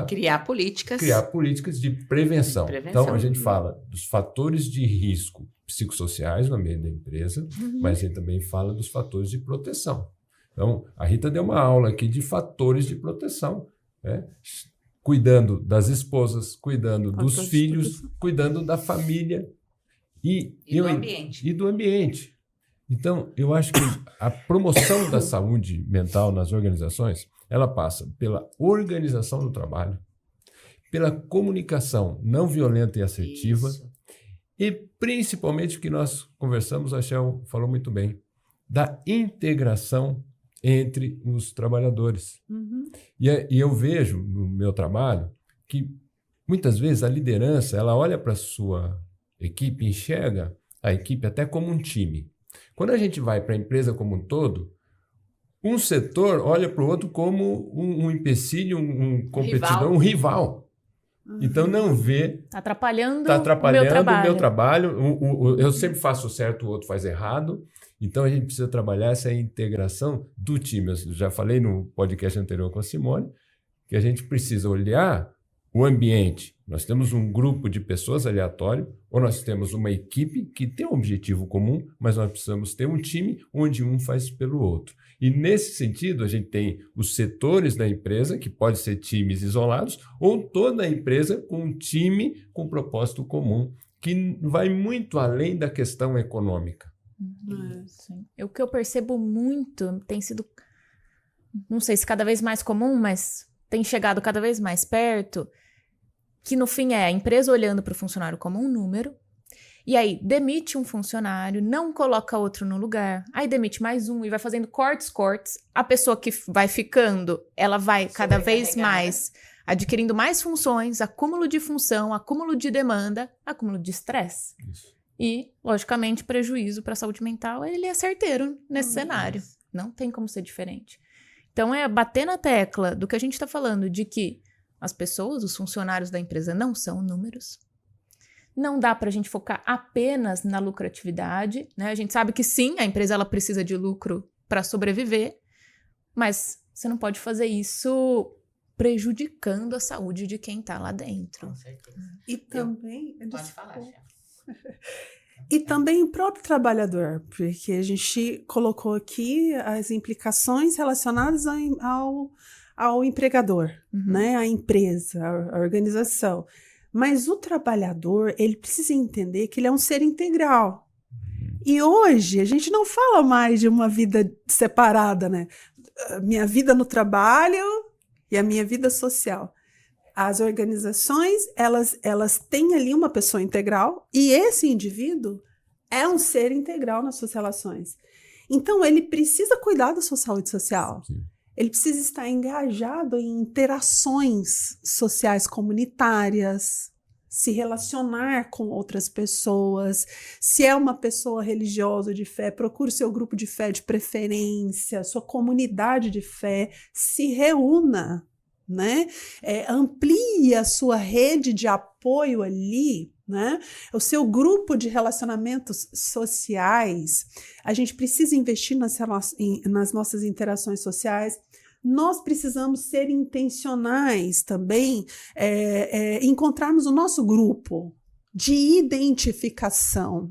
criar políticas de prevenção. Então, a gente fala dos fatores de risco psicossociais no ambiente da empresa, mas a gente também fala dos fatores de proteção. Então, a Rita deu uma aula aqui de fatores de proteção, né? Cuidando das esposas, cuidando dos filhos, cuidando da família e do ambiente. Então, eu acho que a promoção da saúde mental nas organizações, ela passa pela organização do trabalho, pela comunicação não violenta e assertiva, e principalmente o que nós conversamos, a Shell falou muito bem, da integração entre os trabalhadores. E eu vejo no meu trabalho que muitas vezes a liderança, ela olha para a sua equipe, enxerga a equipe até como um time. Quando a gente vai para a empresa como um todo, um setor olha para o outro como um empecilho, um competidor, um rival. Então não vê... Está atrapalhando, o meu trabalho. Eu sempre faço certo, o outro faz errado. Então a gente precisa trabalhar essa integração do time. Eu já falei no podcast anterior com a Simone que a gente precisa olhar o ambiente. Nós temos um grupo de pessoas aleatório, ou nós temos uma equipe que tem um objetivo comum, mas nós precisamos ter um time onde um faz pelo outro. E nesse sentido, a gente tem os setores da empresa, que pode ser times isolados, ou toda a empresa com um time com propósito comum, que vai muito além da questão econômica. Sim. O que eu percebo muito tem sido, não sei se cada vez mais comum, mas tem chegado cada vez mais perto, que no fim é a empresa olhando para o funcionário como um número, e aí demite um funcionário, não coloca outro no lugar, aí demite mais um e vai fazendo cortes. A pessoa que vai ficando, ela vai cada vez mais adquirindo mais funções, acúmulo de função, acúmulo de demanda, acúmulo de estresse. E, logicamente, prejuízo para a saúde mental, ele é certeiro nesse cenário. Não tem como ser diferente. Então, é bater na tecla do que a gente está falando, de que as pessoas, os funcionários da empresa não são números. Não dá para a gente focar apenas na lucratividade, né? A gente sabe que sim, a empresa ela precisa de lucro para sobreviver, mas você não pode fazer isso prejudicando a saúde de quem está lá dentro. Com certeza. E também... Pode falar, chefe. E também o próprio trabalhador, porque a gente colocou aqui as implicações relacionadas ao empregador, né? A empresa, a organização. Mas o trabalhador, ele precisa entender que ele é um ser integral. E hoje a gente não fala mais de uma vida separada, né? Minha vida no trabalho e a minha vida social. As organizações, elas têm ali uma pessoa integral e esse indivíduo é um ser integral nas suas relações. Então, ele precisa cuidar da sua saúde social. Sim. ele precisa estar engajado em interações sociais comunitárias, se relacionar com outras pessoas. Se é uma pessoa religiosa de fé, procure seu grupo de fé de preferência, sua comunidade de fé, se reúna, né? Amplie a sua rede de apoio ali, né? O seu grupo de relacionamentos sociais. A gente precisa investir nas nossas interações sociais. Nós precisamos ser intencionais também, encontrarmos o nosso grupo de identificação,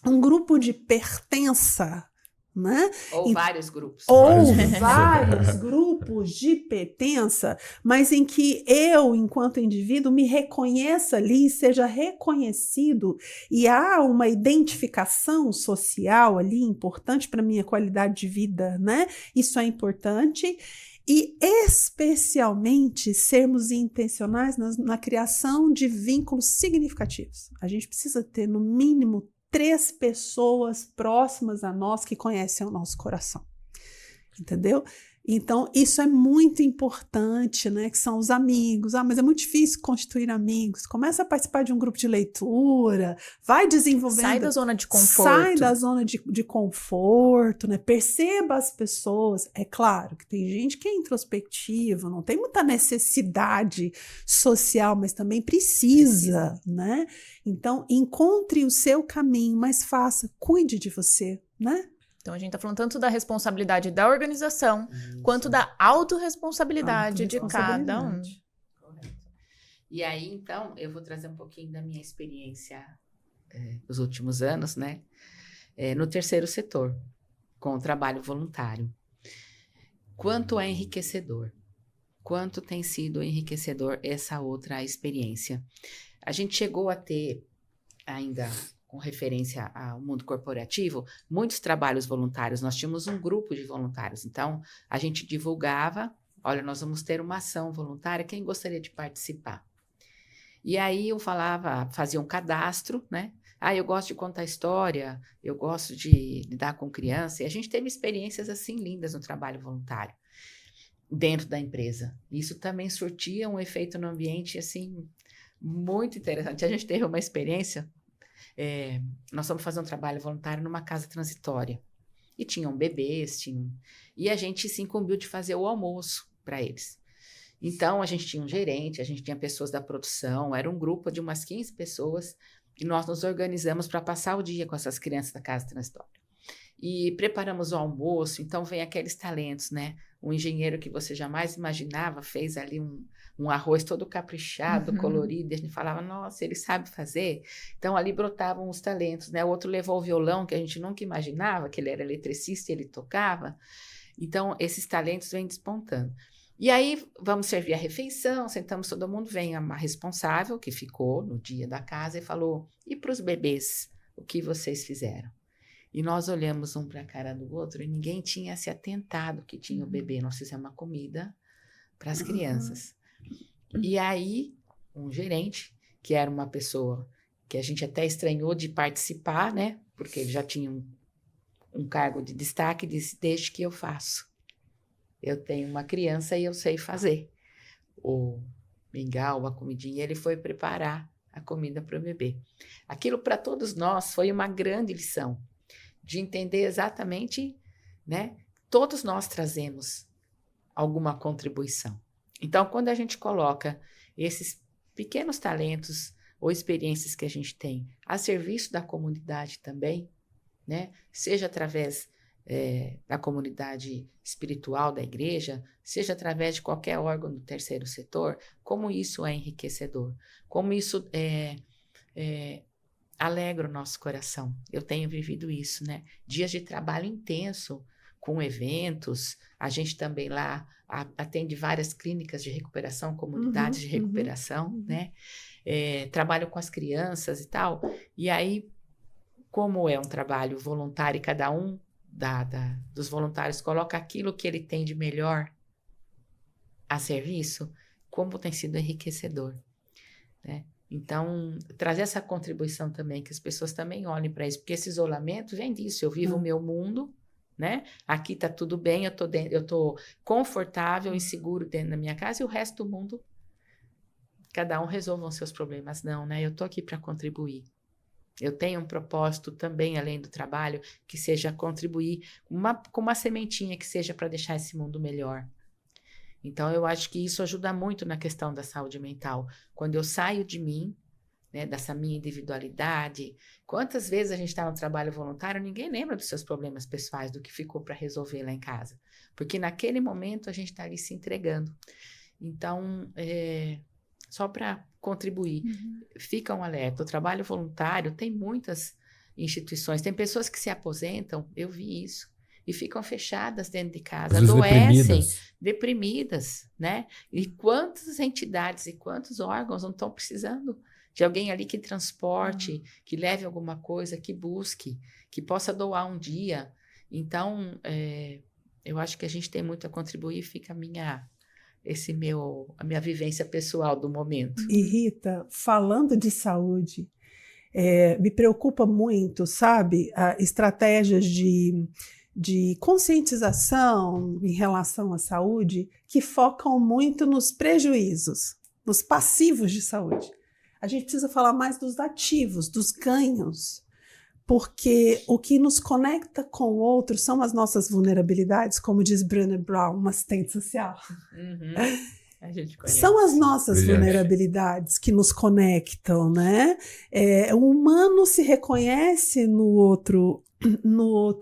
um grupo de pertença, né? Ou vários grupos. Ou vários grupos de pertença, mas em que eu, enquanto indivíduo, me reconheça ali, seja reconhecido, e há uma identificação social ali importante para a minha qualidade de vida, né? Isso é importante. E especialmente sermos intencionais na criação de vínculos significativos. A gente precisa ter, no mínimo, 3 pessoas próximas a nós que conhecem o nosso coração, entendeu? Então, isso é muito importante, né? Que são os amigos. Mas é muito difícil constituir amigos. Começa a participar de um grupo de leitura, vai desenvolvendo... Sai da zona de conforto. Sai da zona de conforto, né? Perceba as pessoas. É claro que tem gente que é introspectiva, não tem muita necessidade social, mas também precisa, né? Então, encontre o seu caminho, mas cuide de você, né? Então, a gente está falando tanto da responsabilidade da organização, quanto da autorresponsabilidade de cada um. Correto. E aí, então, eu vou trazer um pouquinho da minha experiência nos últimos anos, né? No terceiro setor, com o trabalho voluntário. Quanto é enriquecedor? Quanto tem sido enriquecedor essa outra experiência? A gente chegou a ter ainda... com referência ao mundo corporativo, muitos trabalhos voluntários. Nós tínhamos um grupo de voluntários. Então, a gente divulgava, olha, nós vamos ter uma ação voluntária, quem gostaria de participar? E aí eu fazia um cadastro, né? Eu gosto de contar história, eu gosto de lidar com criança. E a gente teve experiências assim lindas no trabalho voluntário, dentro da empresa. Isso também surtia um efeito no ambiente, assim, muito interessante. A gente teve uma experiência... nós fomos fazer um trabalho voluntário numa casa transitória e tinham bebês, e a gente se incumbiu de fazer o almoço para eles. Então, a gente tinha um gerente, a gente tinha pessoas da produção, era um grupo de umas 15 pessoas e nós nos organizamos para passar o dia com essas crianças da casa transitória. E preparamos o almoço, então vem aqueles talentos, né? Um engenheiro que você jamais imaginava fez ali um arroz todo caprichado, colorido, e a gente falava, nossa, ele sabe fazer. Então, ali brotavam os talentos, né? O outro levou o violão, que a gente nunca imaginava, que ele era eletricista e ele tocava. Então, esses talentos vêm despontando. E aí, vamos servir a refeição, sentamos todo mundo, vem a responsável, que ficou no dia da casa, e falou, e para os bebês, o que vocês fizeram? E nós olhamos um para a cara do outro e ninguém tinha se atentado que tinha o bebê. Nós fizemos uma comida para as crianças. E aí, um gerente, que era uma pessoa que a gente até estranhou de participar, né? Porque ele já tinha um cargo de destaque, disse, deixe que eu faço. Eu tenho uma criança e eu sei fazer. O mingau, a comidinha, ele foi preparar a comida para o bebê. Aquilo para todos nós foi uma grande lição, de entender exatamente, né? Todos nós trazemos alguma contribuição. Então, quando a gente coloca esses pequenos talentos ou experiências que a gente tem a serviço da comunidade também, né? Seja através da comunidade espiritual da igreja, seja através de qualquer órgão do terceiro setor, como isso é enriquecedor, como isso alegra o nosso coração. Eu tenho vivido isso, né? Dias de trabalho intenso, com eventos, a gente também lá atende várias clínicas de recuperação, comunidades de recuperação, né? Trabalho com as crianças e tal. E aí, como é um trabalho voluntário e cada um dos voluntários coloca aquilo que ele tem de melhor a serviço, como tem sido enriquecedor, né? Então, trazer essa contribuição também, que as pessoas também olhem para isso, porque esse isolamento vem disso. Eu vivo o meu mundo, né? Aqui tá tudo bem, eu tô confortável e seguro dentro da minha casa e o resto do mundo, cada um resolva os seus problemas. Não, né? Eu tô aqui para contribuir. Eu tenho um propósito também, além do trabalho, que seja contribuir com uma sementinha que seja para deixar esse mundo melhor. Então, eu acho que isso ajuda muito na questão da saúde mental. Quando eu saio de mim, né, dessa minha individualidade, quantas vezes a gente está no trabalho voluntário, ninguém lembra dos seus problemas pessoais, do que ficou para resolver lá em casa. Porque naquele momento a gente está ali se entregando. Então, só para contribuir, fica um alerta. O trabalho voluntário tem muitas instituições, tem pessoas que se aposentam, eu vi isso, e ficam fechadas dentro de casa, adoecem, deprimidas, né? E quantas entidades e quantos órgãos não estão precisando de alguém ali que transporte, que leve alguma coisa, que busque, que possa doar um dia. Então, eu acho que a gente tem muito a contribuir, fica a minha vivência pessoal do momento. E Rita, falando de saúde, me preocupa muito, sabe, estratégias de conscientização em relação à saúde que focam muito nos prejuízos, nos passivos de saúde. A gente precisa falar mais dos ativos, dos ganhos, porque o que nos conecta com o outro são as nossas vulnerabilidades, como diz Brené Brown, uma assistente social. A gente conhece. São as nossas vulnerabilidades que nos conectam, né? O humano se reconhece no outro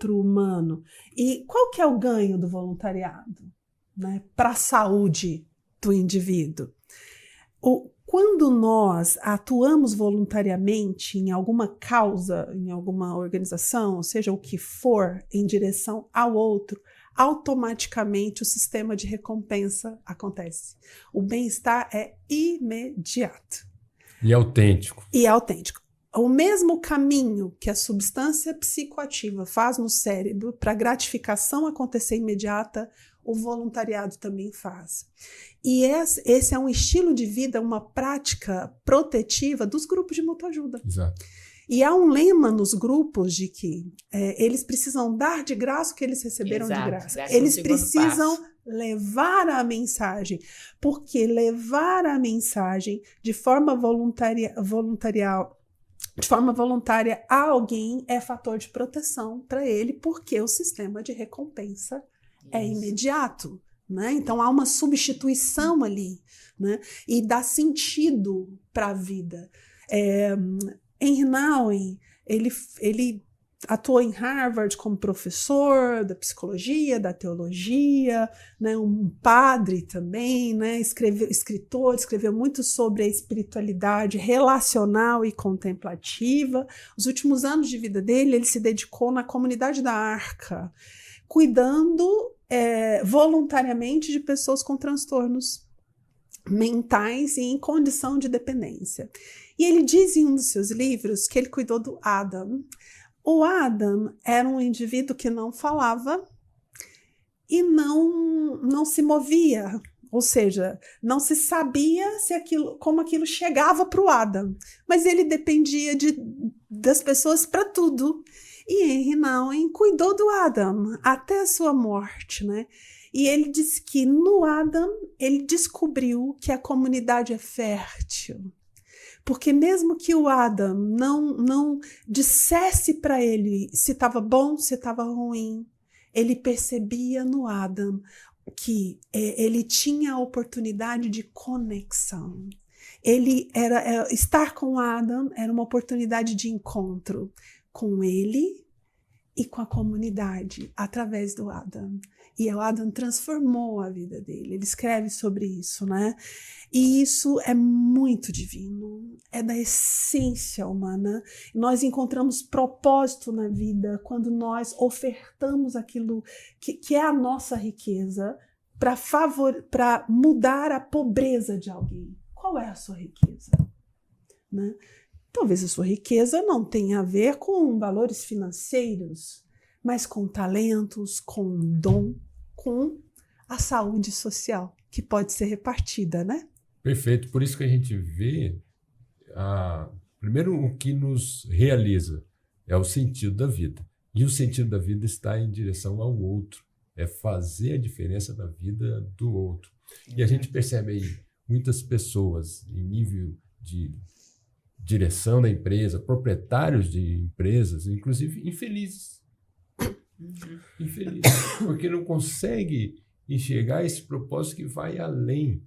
humano. E qual que é o ganho do voluntariado, né, para a saúde do indivíduo? Quando nós atuamos voluntariamente em alguma causa, em alguma organização, seja o que for, em direção ao outro, automaticamente o sistema de recompensa acontece. O bem-estar é imediato. E autêntico. O mesmo caminho que a substância psicoativa faz no cérebro para a gratificação acontecer imediata, o voluntariado também faz. E esse é um estilo de vida, uma prática protetiva dos grupos de mutuajuda. Exato. E há um lema nos grupos de que eles precisam dar de graça o que eles receberam de graça. Eles precisam levar a mensagem, porque levar a mensagem de forma voluntária a alguém é fator de proteção para ele, porque o sistema de recompensa é imediato, né? Então há uma substituição ali, né? E dá sentido para a vida. Henry Nouwen, ele atuou em Harvard como professor da psicologia, da teologia, né? Um padre também, né? Escritor, escreveu muito sobre a espiritualidade relacional e contemplativa. Os últimos anos de vida dele, ele se dedicou na comunidade da Arca, cuidando voluntariamente de pessoas com transtornos mentais e em condição de dependência. E ele diz em um dos seus livros que ele cuidou do Adam. O Adam era um indivíduo que não falava e não se movia, ou seja, não se sabia como aquilo chegava para o Adam, mas ele dependia das pessoas para tudo. E Henry Nouwen cuidou do Adam até a sua morte, né? E ele disse que no Adam ele descobriu que a comunidade é fértil. Porque mesmo que o Adam não dissesse para ele se estava bom, se estava ruim, ele percebia no Adam que ele tinha a oportunidade de conexão. Estar com o Adam era uma oportunidade de encontro com ele e com a comunidade através do Adam. E o Adam transformou a vida dele. Ele escreve sobre isso, né? E isso é muito divino, é da essência humana. Nós encontramos propósito na vida quando nós ofertamos aquilo que é a nossa riqueza para mudar a pobreza de alguém. Qual é a sua riqueza? Né? Talvez a sua riqueza não tenha a ver com valores financeiros, mas com talentos, com dom, com a saúde social, que pode ser repartida, né? Perfeito. Por isso que a gente vê, primeiro, o que nos realiza é o sentido da vida. E o sentido da vida está em direção ao outro. É fazer a diferença na vida do outro. E a gente percebe aí muitas pessoas em nível de direção da empresa, proprietários de empresas, inclusive infelizes. Infelizes, porque não consegue enxergar esse propósito que vai além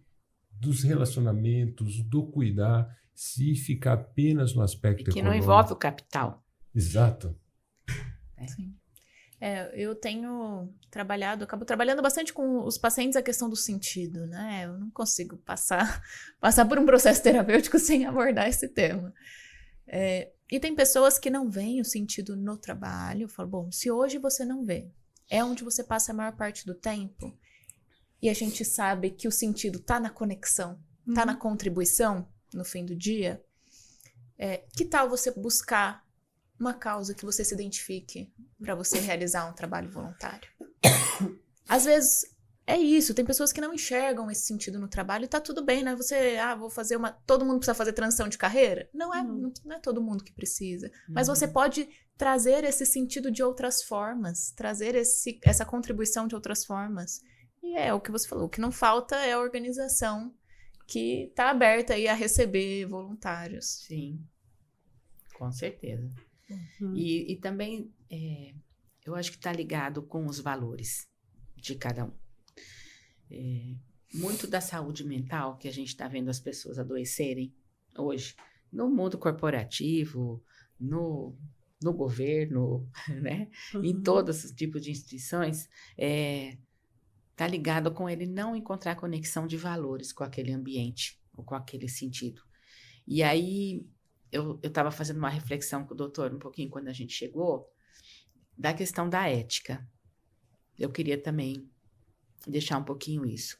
dos relacionamentos, do cuidar, se ficar apenas no aspecto que econômico. não envolve o capital. Exato. Sim. Eu tenho acabo trabalhando bastante com os pacientes a questão do sentido, né? Eu não consigo passar por um processo terapêutico sem abordar esse tema. E tem pessoas que não veem o sentido no trabalho. Eu falo, bom, se hoje você não vê, é onde você passa a maior parte do tempo, e a gente sabe que o sentido tá na conexão, tá na contribuição no fim do dia, que tal você buscar uma causa que você se identifique para você realizar um trabalho voluntário? Às vezes é isso, tem pessoas que não enxergam esse sentido no trabalho e tá tudo bem, né? Você, vou fazer todo mundo precisa fazer transição de carreira? Não é todo mundo que precisa. Mas você pode trazer esse sentido de outras formas, trazer essa contribuição de outras formas. E é o que você falou, o que não falta é a organização que tá aberta aí a receber voluntários. Sim, com certeza. E também, eu acho que está ligado com os valores de cada um. Muito da saúde mental que a gente está vendo as pessoas adoecerem hoje, no mundo corporativo, no governo, né? Em todos os tipos de instituições, está ligado com ele não encontrar conexão de valores com aquele ambiente, ou com aquele sentido. E aí, eu estava fazendo uma reflexão com o doutor um pouquinho quando a gente chegou, da questão da ética. Eu queria também deixar um pouquinho isso.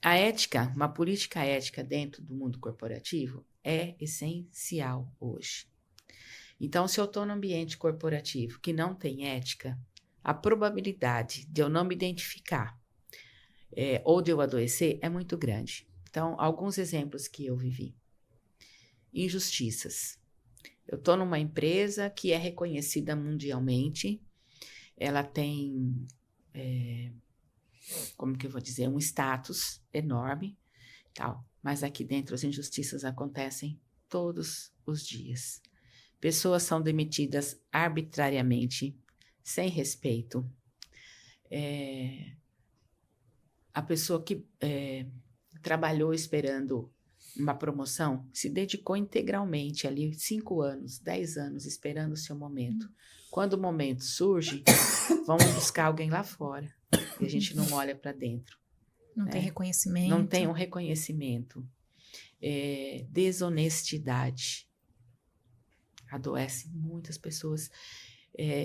A ética, uma política ética dentro do mundo corporativo é essencial hoje. Então, se eu estou num ambiente corporativo que não tem ética, a probabilidade de eu não me identificar ou de eu adoecer é muito grande. Então, alguns exemplos que eu vivi. Injustiças. Eu estou numa empresa que é reconhecida mundialmente, ela tem, como que eu vou dizer, um status enorme, tal. Mas aqui dentro as injustiças acontecem todos os dias. Pessoas são demitidas arbitrariamente, sem respeito. A pessoa que trabalhou esperando uma promoção, se dedicou integralmente ali 5 anos, 10 anos, esperando o seu momento. Quando o momento surge, vamos buscar alguém lá fora. E a gente não olha para dentro. Não tem reconhecimento. Não tem um reconhecimento. Desonestidade. Adoece muitas pessoas.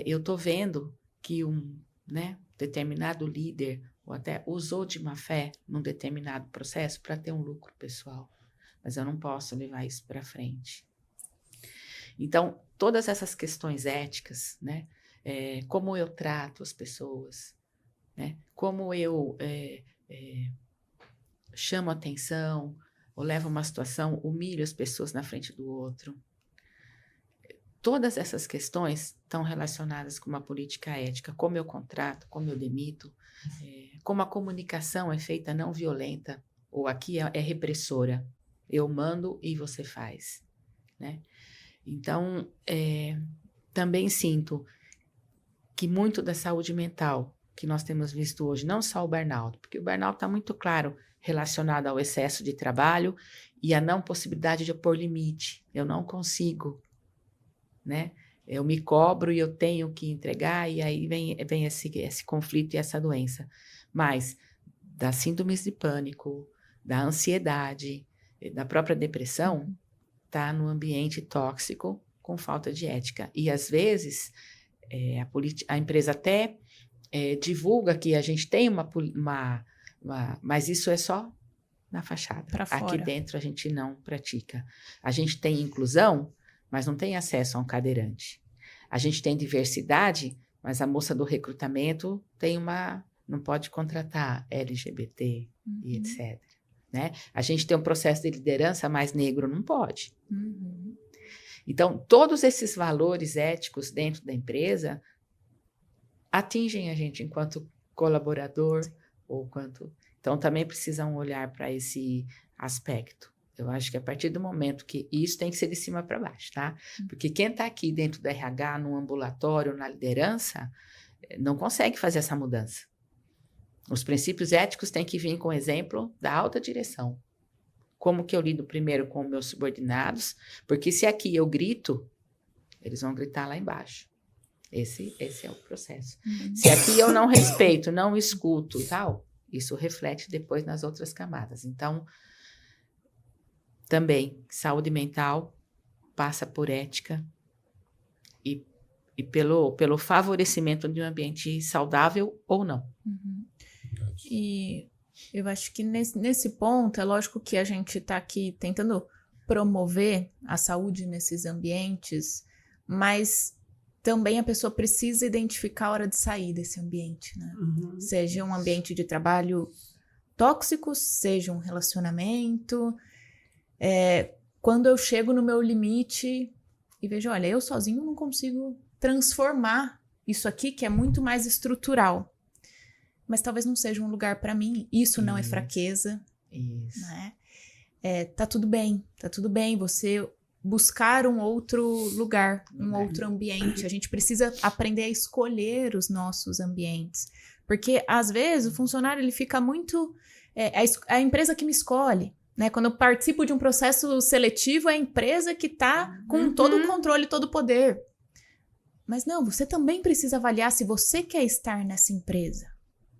Eu estou vendo que um determinado líder ou até usou de má fé num determinado processo para ter um lucro pessoal. Mas eu não posso levar isso para frente. Então, todas essas questões éticas, né? Como eu trato as pessoas, né? Como eu chamo atenção, ou levo uma situação, humilho as pessoas na frente do outro. Todas essas questões estão relacionadas com uma política ética, como eu contrato, como eu demito, como a comunicação é feita não violenta, ou aqui é repressora. Eu mando e você faz, né? Então, também sinto que muito da saúde mental que nós temos visto hoje, não só o burnout, porque o burnout está muito claro relacionado ao excesso de trabalho e à não possibilidade de eu pôr limite. Eu não consigo, né? Eu me cobro e eu tenho que entregar, e aí vem esse conflito e essa doença. Mas das síndromes de pânico, da ansiedade, da própria depressão, está no ambiente tóxico com falta de ética. E, às vezes, a empresa até divulga que a gente tem mas isso é só na fachada. Pra fora. Aqui dentro a gente não pratica. A gente tem inclusão, mas não tem acesso a um cadeirante. A gente tem diversidade, mas a moça do recrutamento não pode contratar LGBT e etc. Né? A gente tem um processo de liderança, mas negro não pode. Então, todos esses valores éticos dentro da empresa atingem a gente enquanto colaborador ou quanto... Então, também precisam olhar para esse aspecto. Eu acho que a partir do momento que isso tem que ser de cima para baixo, tá? Porque quem está aqui dentro do RH, no ambulatório, na liderança, não consegue fazer essa mudança. Os princípios éticos têm que vir com o exemplo da alta direção. Como que eu lido primeiro com meus subordinados? Porque se aqui eu grito, eles vão gritar lá embaixo. Esse é o processo. Se aqui eu não respeito, não escuto, tal, isso reflete depois nas outras camadas. Então, também, saúde mental passa por ética e pelo favorecimento de um ambiente saudável ou não. E eu acho que nesse ponto, é lógico que a gente está aqui tentando promover a saúde nesses ambientes, mas também a pessoa precisa identificar a hora de sair desse ambiente, né? Seja um ambiente de trabalho tóxico, seja um relacionamento. Quando eu chego no meu limite e vejo, olha, eu sozinho não consigo transformar isso aqui, que é muito mais estrutural. Mas talvez não seja um lugar para mim. Isso não é fraqueza. Isso. Né? Tá tudo bem você buscar um outro lugar, um outro ambiente. A gente precisa aprender a escolher os nossos ambientes. Porque, às vezes, o funcionário ele fica muito... a empresa que me escolhe. Né? Quando eu participo de um processo seletivo, é a empresa que está com todo o controle, todo o poder. Mas não, você também precisa avaliar se você quer estar nessa empresa.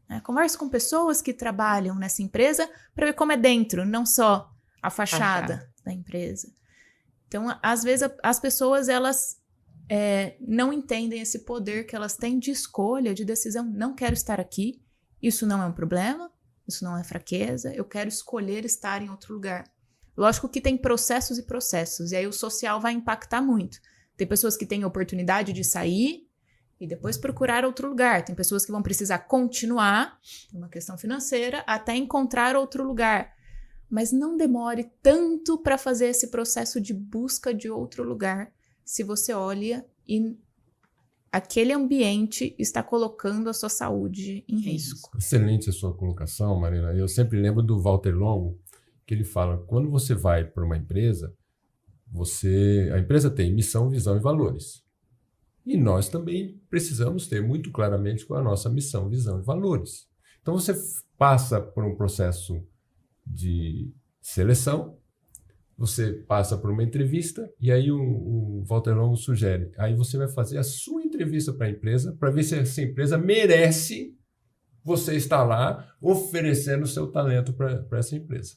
Né? Converse com pessoas que trabalham nessa empresa para ver como é dentro, não só a fachada da empresa. Então, às vezes, as pessoas, elas não entendem esse poder que elas têm de escolha, de decisão. Não quero estar aqui, isso não é um problema, isso não é fraqueza, eu quero escolher estar em outro lugar. Lógico que tem processos e processos, e aí o social vai impactar muito. Tem pessoas que têm oportunidade de sair e depois procurar outro lugar. Tem pessoas que vão precisar continuar, uma questão financeira, até encontrar outro lugar. Mas não demore tanto para fazer esse processo de busca de outro lugar, se você olha e aquele ambiente está colocando a sua saúde em risco. Excelente a sua colocação, Marina. Eu sempre lembro do Walter Longo, que ele fala, quando você vai para uma empresa, a empresa tem missão, visão e valores. E nós também precisamos ter muito claramente qual é a nossa missão, visão e valores. Então você passa por um processo de seleção, você passa por uma entrevista e aí o Walter Longo sugere, aí você vai fazer a sua entrevista para a empresa para ver se essa empresa merece você estar lá oferecendo o seu talento para essa empresa.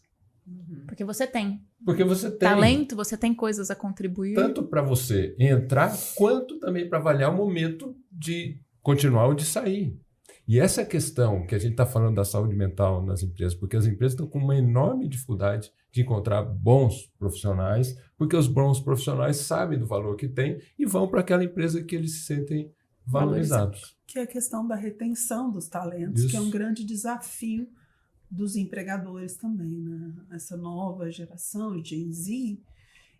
Porque você tem. Porque você tem talento, você tem coisas a contribuir. Tanto para você entrar, quanto também para avaliar o momento de continuar ou de sair. E essa questão que a gente está falando da saúde mental nas empresas, porque as empresas estão com uma enorme dificuldade de encontrar bons profissionais, porque os bons profissionais sabem do valor que tem e vão para aquela empresa que eles se sentem valorizados. Que é a questão da retenção dos talentos, que é um grande desafio dos empregadores também, né? Essa nova geração, Gen Z,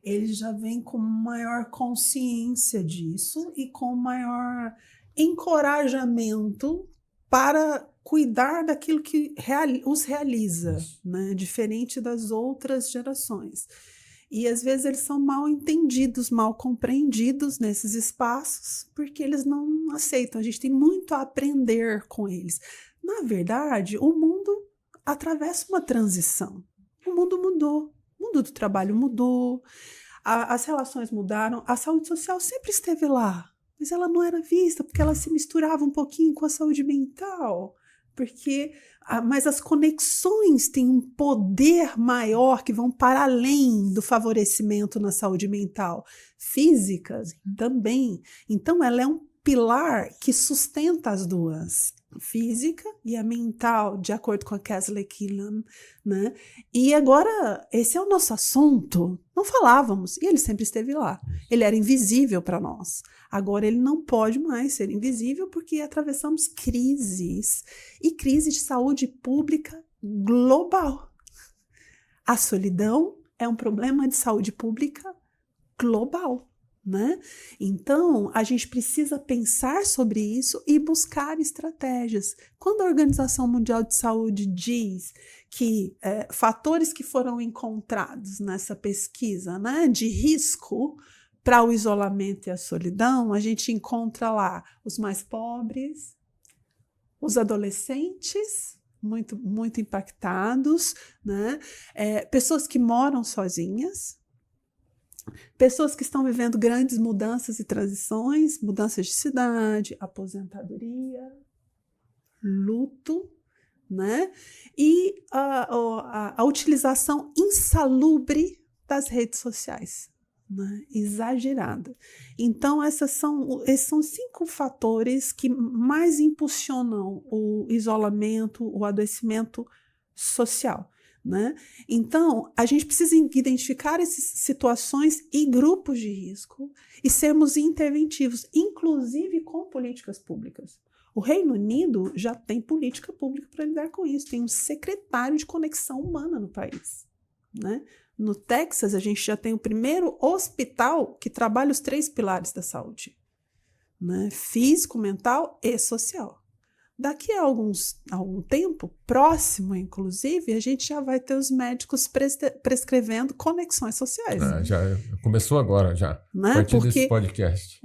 eles já vêm com maior consciência disso e com maior encorajamento para cuidar daquilo que os realiza, né? Diferente das outras gerações. E às vezes eles são mal entendidos, mal compreendidos nesses espaços, porque eles não aceitam. A gente tem muito a aprender com eles. Na verdade, o mundo atravessa uma transição. O mundo mudou, o mundo do trabalho mudou, as relações mudaram, a saúde social sempre esteve lá, mas ela não era vista porque ela se misturava um pouquinho com a saúde mental, mas as conexões têm um poder maior que vão para além do favorecimento na saúde mental, físicas também. Então ela é um pilar que sustenta as duas, a física e a mental, de acordo com a Castle Killam, né? E agora, esse é o nosso assunto. Não falávamos, e ele sempre esteve lá. Ele era invisível para nós. Agora ele não pode mais ser invisível porque atravessamos crises, e crise de saúde pública global. A solidão é um problema de saúde pública global. né? Então, a gente precisa pensar sobre isso e buscar estratégias. Quando a Organização Mundial de Saúde diz que fatores que foram encontrados nessa pesquisa, né, de risco para o isolamento e a solidão, a gente encontra lá os mais pobres, os adolescentes, muito impactados, né? Pessoas que moram sozinhas, pessoas que estão vivendo grandes mudanças e transições, mudanças de cidade, aposentadoria, luto, né? E a utilização insalubre das redes sociais, né? Exagerada. Então, esses são 5 fatores que mais impulsionam o isolamento, o adoecimento social, né? Então, a gente precisa identificar essas situações e grupos de risco e sermos interventivos, inclusive com políticas públicas. O Reino Unido já tem política pública para lidar com isso, tem um secretário de conexão humana no país, né? No Texas, a gente já tem o primeiro hospital que trabalha os 3 pilares da saúde, né? Físico, mental e social. Daqui a algum tempo, próximo inclusive, a gente já vai ter os médicos prescrevendo conexões sociais. Já começou agora, já, né? a partir Porque desse podcast.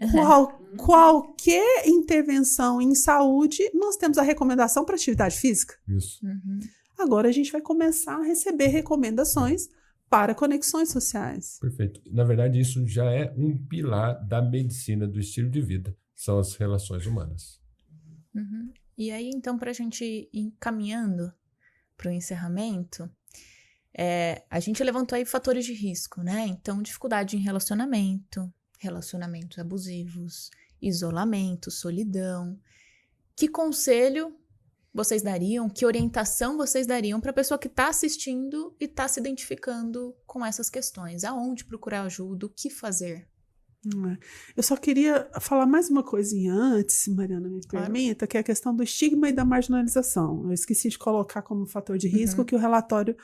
Qualquer intervenção em saúde, nós temos a recomendação para atividade física. Isso. Uhum. Agora a gente vai começar a receber recomendações para conexões sociais. Perfeito. Na verdade, isso já é um pilar da medicina do estilo de vida, são as relações humanas. Uhum. E aí, então, para a gente ir caminhando para o encerramento, a gente levantou aí fatores de risco, né? Então, dificuldade em relacionamentos abusivos, isolamento, solidão. Que conselho vocês dariam, que orientação vocês dariam para a pessoa que está assistindo e está se identificando com essas questões? Aonde procurar ajuda? O que fazer? Eu só queria falar mais uma coisinha antes, se Mariana me permita, que é a questão do estigma e da marginalização. Eu esqueci de colocar como fator de risco que o relatório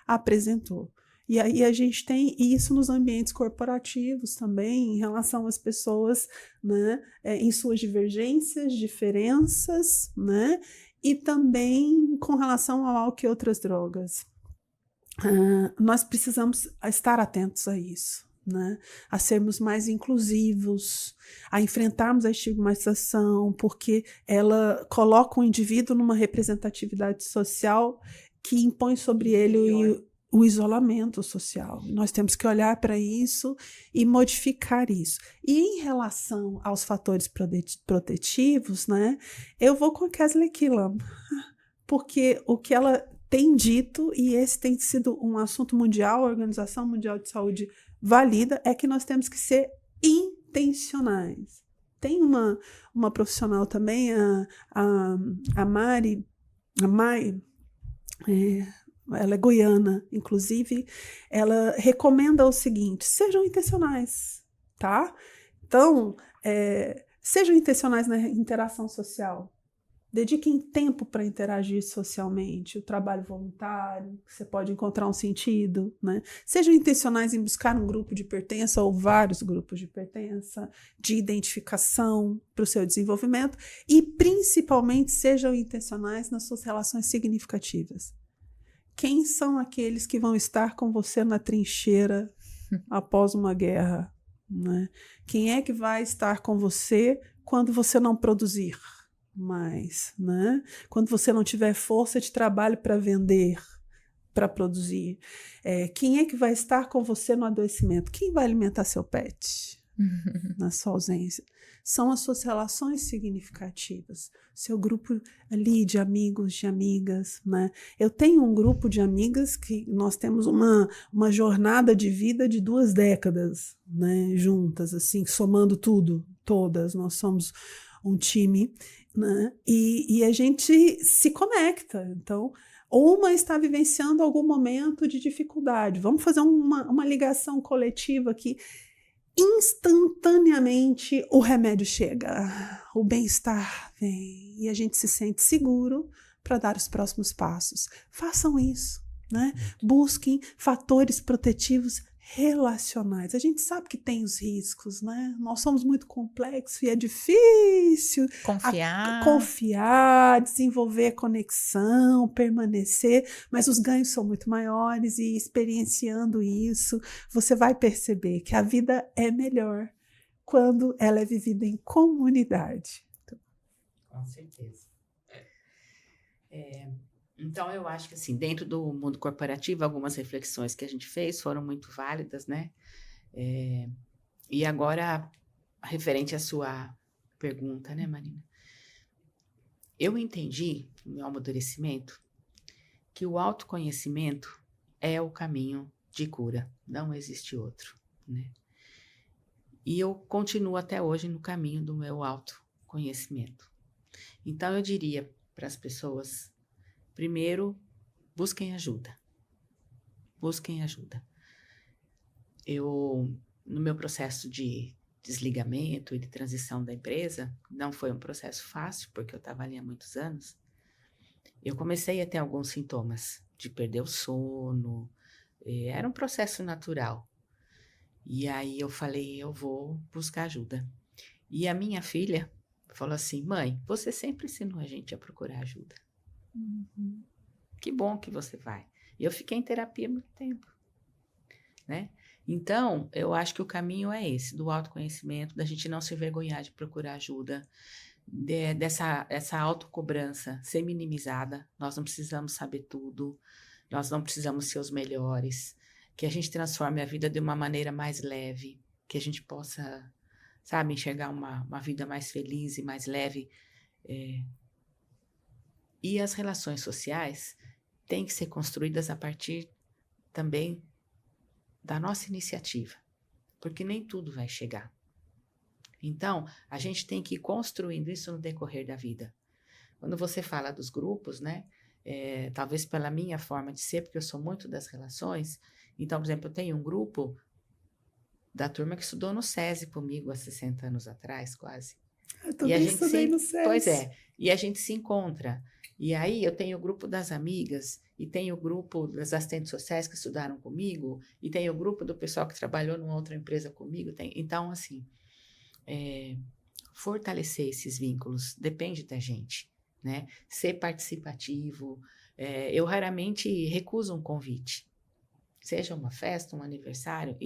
apresentou. E aí a gente tem isso nos ambientes corporativos também, em relação às pessoas, né, em suas divergências, diferenças, né, e também com relação ao álcool e outras drogas. Nós precisamos estar atentos a isso, né? A sermos mais inclusivos, a enfrentarmos a estigmatização, porque ela coloca o indivíduo numa representatividade social que impõe sobre ele o isolamento social. Nós temos que olhar para isso e modificar isso. E em relação aos fatores protetivos, né, eu vou com a Kelsey Killam, porque o que ela tem dito, e esse tem sido um assunto mundial, a Organização Mundial de Saúde valida, é que nós temos que ser intencionais. Tem uma profissional também, a Mai, ela é goiana, inclusive, ela recomenda o seguinte: sejam intencionais, tá? Então, sejam intencionais na interação social. Dediquem tempo para interagir socialmente, o trabalho voluntário, você pode encontrar um sentido, né? Sejam intencionais em buscar um grupo de pertença ou vários grupos de pertença, de identificação para o seu desenvolvimento e, principalmente, sejam intencionais nas suas relações significativas. Quem são aqueles que vão estar com você na trincheira após uma guerra, né? Quem é que vai estar com você quando você não produzir mais, né? Quando você não tiver força de trabalho para vender, para produzir? Quem é que vai estar com você no adoecimento? Quem vai alimentar seu pet na sua ausência? São as suas relações significativas, seu grupo ali de amigos, de amigas, né? Eu tenho um grupo de amigas que nós temos uma jornada de vida de 2 décadas, né? Juntas, assim, somando tudo, todas, nós somos um time, né? E a gente se conecta. Então, uma está vivenciando algum momento de dificuldade. Vamos fazer uma ligação coletiva aqui. Instantaneamente o remédio chega, o bem-estar vem e a gente se sente seguro para dar os próximos passos. Façam isso, né? Busquem fatores protetivos relacionais. A gente sabe que tem os riscos, né? Nós somos muito complexos e é difícil confiar, desenvolver conexão, permanecer, mas os ganhos são muito maiores e experienciando isso, você vai perceber que a vida é melhor quando ela é vivida em comunidade. Com certeza. Então, eu acho que, assim, dentro do mundo corporativo, algumas reflexões que a gente fez foram muito válidas, né? E agora, referente à sua pergunta, né, Marina? Eu entendi, no meu amadurecimento, que o autoconhecimento é o caminho de cura. Não existe outro, né? E eu continuo até hoje no caminho do meu autoconhecimento. Então, eu diria para as pessoas, primeiro, busquem ajuda. Busquem ajuda. No meu processo de desligamento e de transição da empresa, não foi um processo fácil, porque eu estava ali há muitos anos, eu comecei a ter alguns sintomas de perder o sono, era um processo natural. E aí eu falei, eu vou buscar ajuda. E a minha filha falou assim, mãe, você sempre ensinou a gente a procurar ajuda. Uhum. Que bom que você vai. E eu fiquei em terapia há muito tempo, né? Então, eu acho que o caminho é esse, do autoconhecimento, da gente não se envergonhar de procurar ajuda, dessa autocobrança ser minimizada. Nós não precisamos saber tudo, nós não precisamos ser os melhores, que a gente transforme a vida de uma maneira mais leve, que a gente possa, sabe, enxergar uma vida mais feliz e mais leve. E as relações sociais têm que ser construídas a partir também da nossa iniciativa, porque nem tudo vai chegar. Então, a gente tem que ir construindo isso no decorrer da vida. Quando você fala dos grupos, né, talvez pela minha forma de ser, porque eu sou muito das relações, então, por exemplo, eu tenho um grupo da turma que estudou no SESI comigo há 60 anos atrás, quase. Eu também estudei no SESI. Pois é, e a gente se encontra. E aí eu tenho o grupo das amigas, e tenho o grupo das assistentes sociais que estudaram comigo, e tenho o grupo do pessoal que trabalhou numa outra empresa comigo. Então, assim, fortalecer esses vínculos depende da gente, né? Ser participativo. Eu raramente recuso um convite, seja uma festa, um aniversário.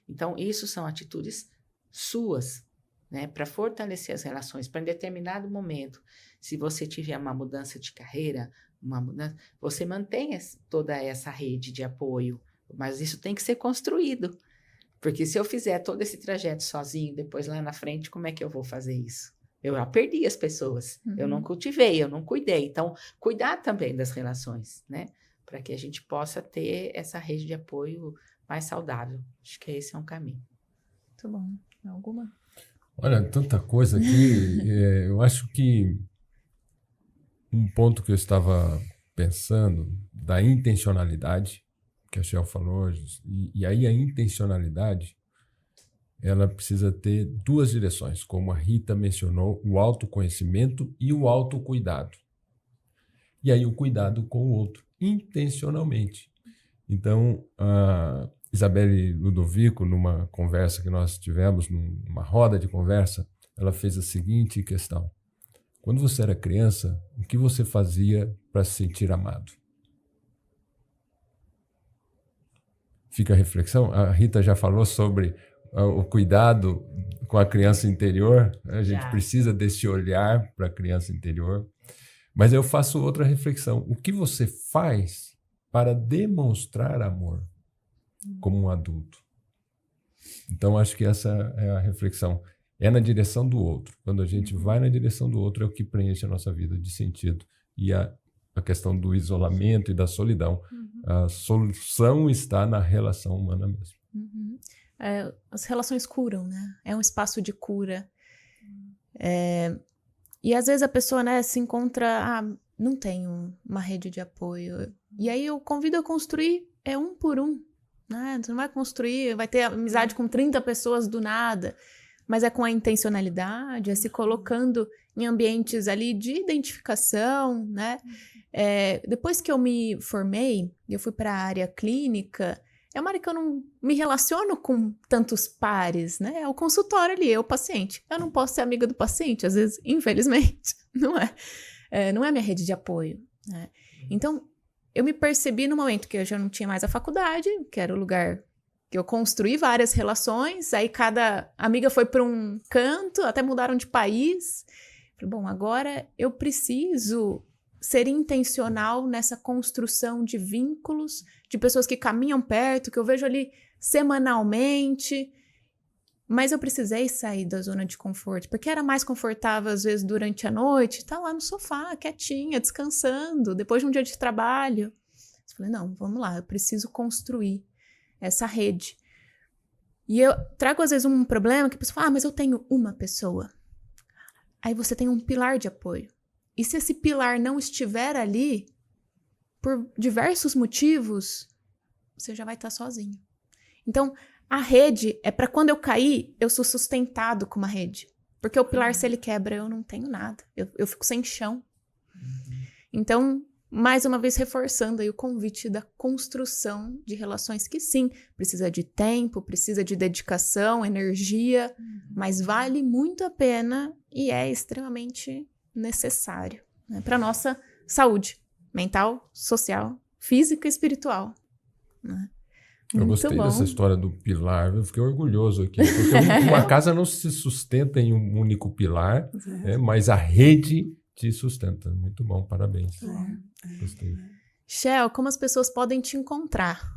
Então, isso são atitudes suas, né, para fortalecer as relações, para em determinado momento, se você tiver uma mudança de carreira, você mantém toda essa rede de apoio, mas isso tem que ser construído, porque se eu fizer todo esse trajeto sozinho, depois lá na frente, como é que eu vou fazer isso? Eu já perdi as pessoas, eu não cultivei, eu não cuidei, então cuidar também das relações, né, para que a gente possa ter essa rede de apoio mais saudável. Acho que esse é um caminho. Muito bom. Alguma? Olha, tanta coisa aqui. Eu acho que um ponto que eu estava pensando da intencionalidade, que a Shel falou, e aí a intencionalidade, ela precisa ter duas direções, como a Rita mencionou, o autoconhecimento e o autocuidado. E aí o cuidado com o outro, intencionalmente. Então, a Isabelle Ludovico, numa conversa que nós tivemos, numa roda de conversa, ela fez a seguinte questão. Quando você era criança, o que você fazia para se sentir amado? Fica a reflexão. A Rita já falou sobre o cuidado com a criança interior. A gente precisa desse olhar para a criança interior. Mas eu faço outra reflexão. O que você faz para demonstrar amor como um adulto? Então, acho que essa é a reflexão. É na direção do outro. Quando a gente vai na direção do outro, é o que preenche a nossa vida de sentido. E a questão do isolamento e da solidão. A solução está na relação humana mesmo. As relações curam, né? É um espaço de cura. E às vezes a pessoa, né, se encontra... não tenho uma rede de apoio. E aí eu convido a construir um por um. Né? Você não vai construir, vai ter amizade com 30 pessoas do nada. Mas é com a intencionalidade, é se colocando em ambientes ali de identificação, né? Depois que eu me formei, eu fui para a área clínica, É uma área que eu não me relaciono com tantos pares, né? É o consultório ali, é o paciente. Eu não posso ser amiga do paciente, às vezes, infelizmente, não é. Não é a minha rede de apoio, né? Então, eu me percebi no momento que eu já não tinha mais a faculdade, que era o lugar que eu construí várias relações, aí cada amiga foi para um canto, até mudaram de país. Falei, bom, agora eu preciso ser intencional nessa construção de vínculos, de pessoas que caminham perto, que eu vejo ali semanalmente. Mas eu precisei sair da zona de conforto, porque era mais confortável, às vezes, durante a noite, tá lá no sofá, quietinha, descansando, depois de um dia de trabalho. Eu falei, não, vamos lá, eu preciso construir essa rede. E eu trago, às vezes, um problema que a pessoa fala, mas eu tenho uma pessoa. Aí você tem um pilar de apoio. E se esse pilar não estiver ali, por diversos motivos, você já vai estar sozinho. Então, a rede é para quando eu cair, eu sou sustentado com uma rede. Porque o pilar, se ele quebra, eu não tenho nada. Eu fico sem chão. Então, mais uma vez reforçando aí o convite da construção de relações que sim, precisa de tempo, precisa de dedicação, energia, mas vale muito a pena e é extremamente necessário, né, para nossa saúde mental, social, física e espiritual, né? Eu gostei dessa história do pilar, eu fiquei orgulhoso aqui, porque uma casa não se sustenta em um único pilar, mas a rede te sustenta. Muito bom, parabéns. Gostei. Shell, como as pessoas podem te encontrar?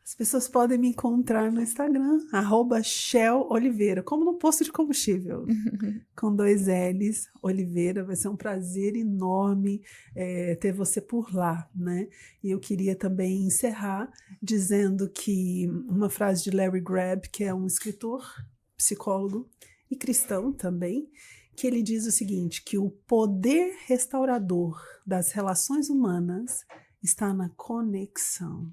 As pessoas podem me encontrar no Instagram, @ShellOliveira, como no posto de combustível, com 2 L's, Oliveira. Vai ser um prazer enorme ter você por lá, né? E eu queria também encerrar dizendo que uma frase de Larry Grab, que é um escritor, psicólogo e cristão também, que ele diz o seguinte, que o poder restaurador das relações humanas está na conexão.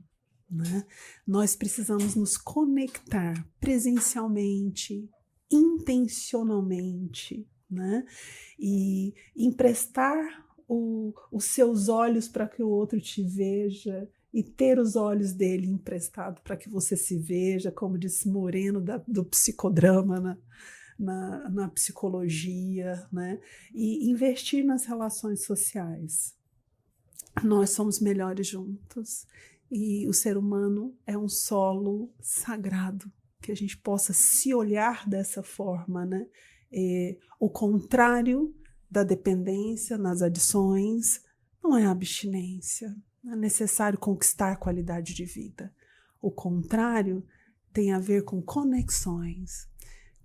Né? Nós precisamos nos conectar presencialmente, intencionalmente, né? E emprestar os seus olhos para que o outro te veja e ter os olhos dele emprestado para que você se veja, como disse Moreno do psicodrama, na psicologia, né? E investir nas relações sociais. Nós somos melhores juntos. E o ser humano é um solo sagrado, que a gente possa se olhar dessa forma, né? O contrário da dependência nas adições não é abstinência, não é necessário conquistar qualidade de vida. O contrário tem a ver com conexões.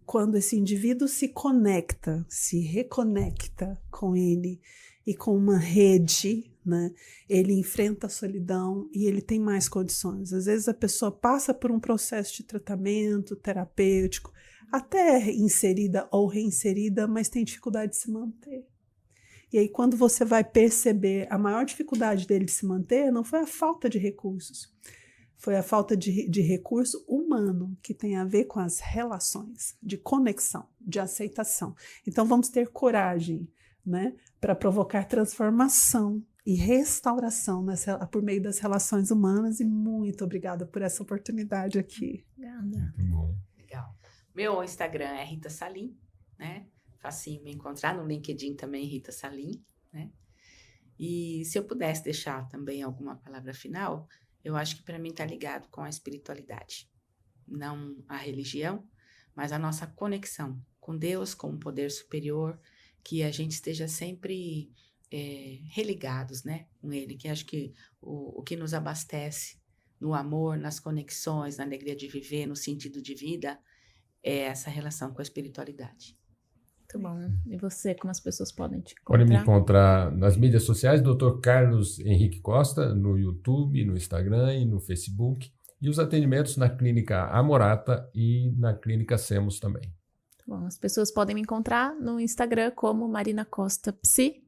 Quando esse indivíduo se conecta, se reconecta com ele e com uma rede, né, ele enfrenta a solidão e ele tem mais condições. Às vezes a pessoa passa por um processo de tratamento terapêutico, até inserida ou reinserida, mas tem dificuldade de se manter. E aí quando você vai perceber a maior dificuldade dele de se manter, não foi a falta de recursos, foi a falta de recurso humano, que tem a ver com as relações, de conexão, de aceitação. Então vamos ter coragem, né, para provocar transformação e restauração por meio das relações humanas. E muito obrigada por essa oportunidade aqui. Obrigada. Muito bom. Legal. Meu Instagram é Rita Salim, né? Facinho me encontrar. No LinkedIn também, Rita Salim, né? E se eu pudesse deixar também alguma palavra final, eu acho que para mim está ligado com a espiritualidade. Não a religião, mas a nossa conexão com Deus, com um poder superior, que a gente esteja sempre religados, né, com Ele, que acho que o que nos abastece no amor, nas conexões, na alegria de viver, no sentido de vida, é essa relação com a espiritualidade. Muito bom. E você, como as pessoas podem te encontrar? Pode me encontrar nas mídias sociais, Dr. Carlos Henrique Costa, no YouTube, no Instagram e no Facebook. E os atendimentos na Clínica Amorata e na Clínica Semos também. Bom, as pessoas podem me encontrar no Instagram como Marina Costa Psi.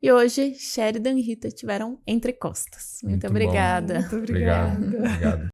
E hoje, Sheridan e Rita tiveram Entre Costas. Muito obrigada. Muito obrigada. Obrigado.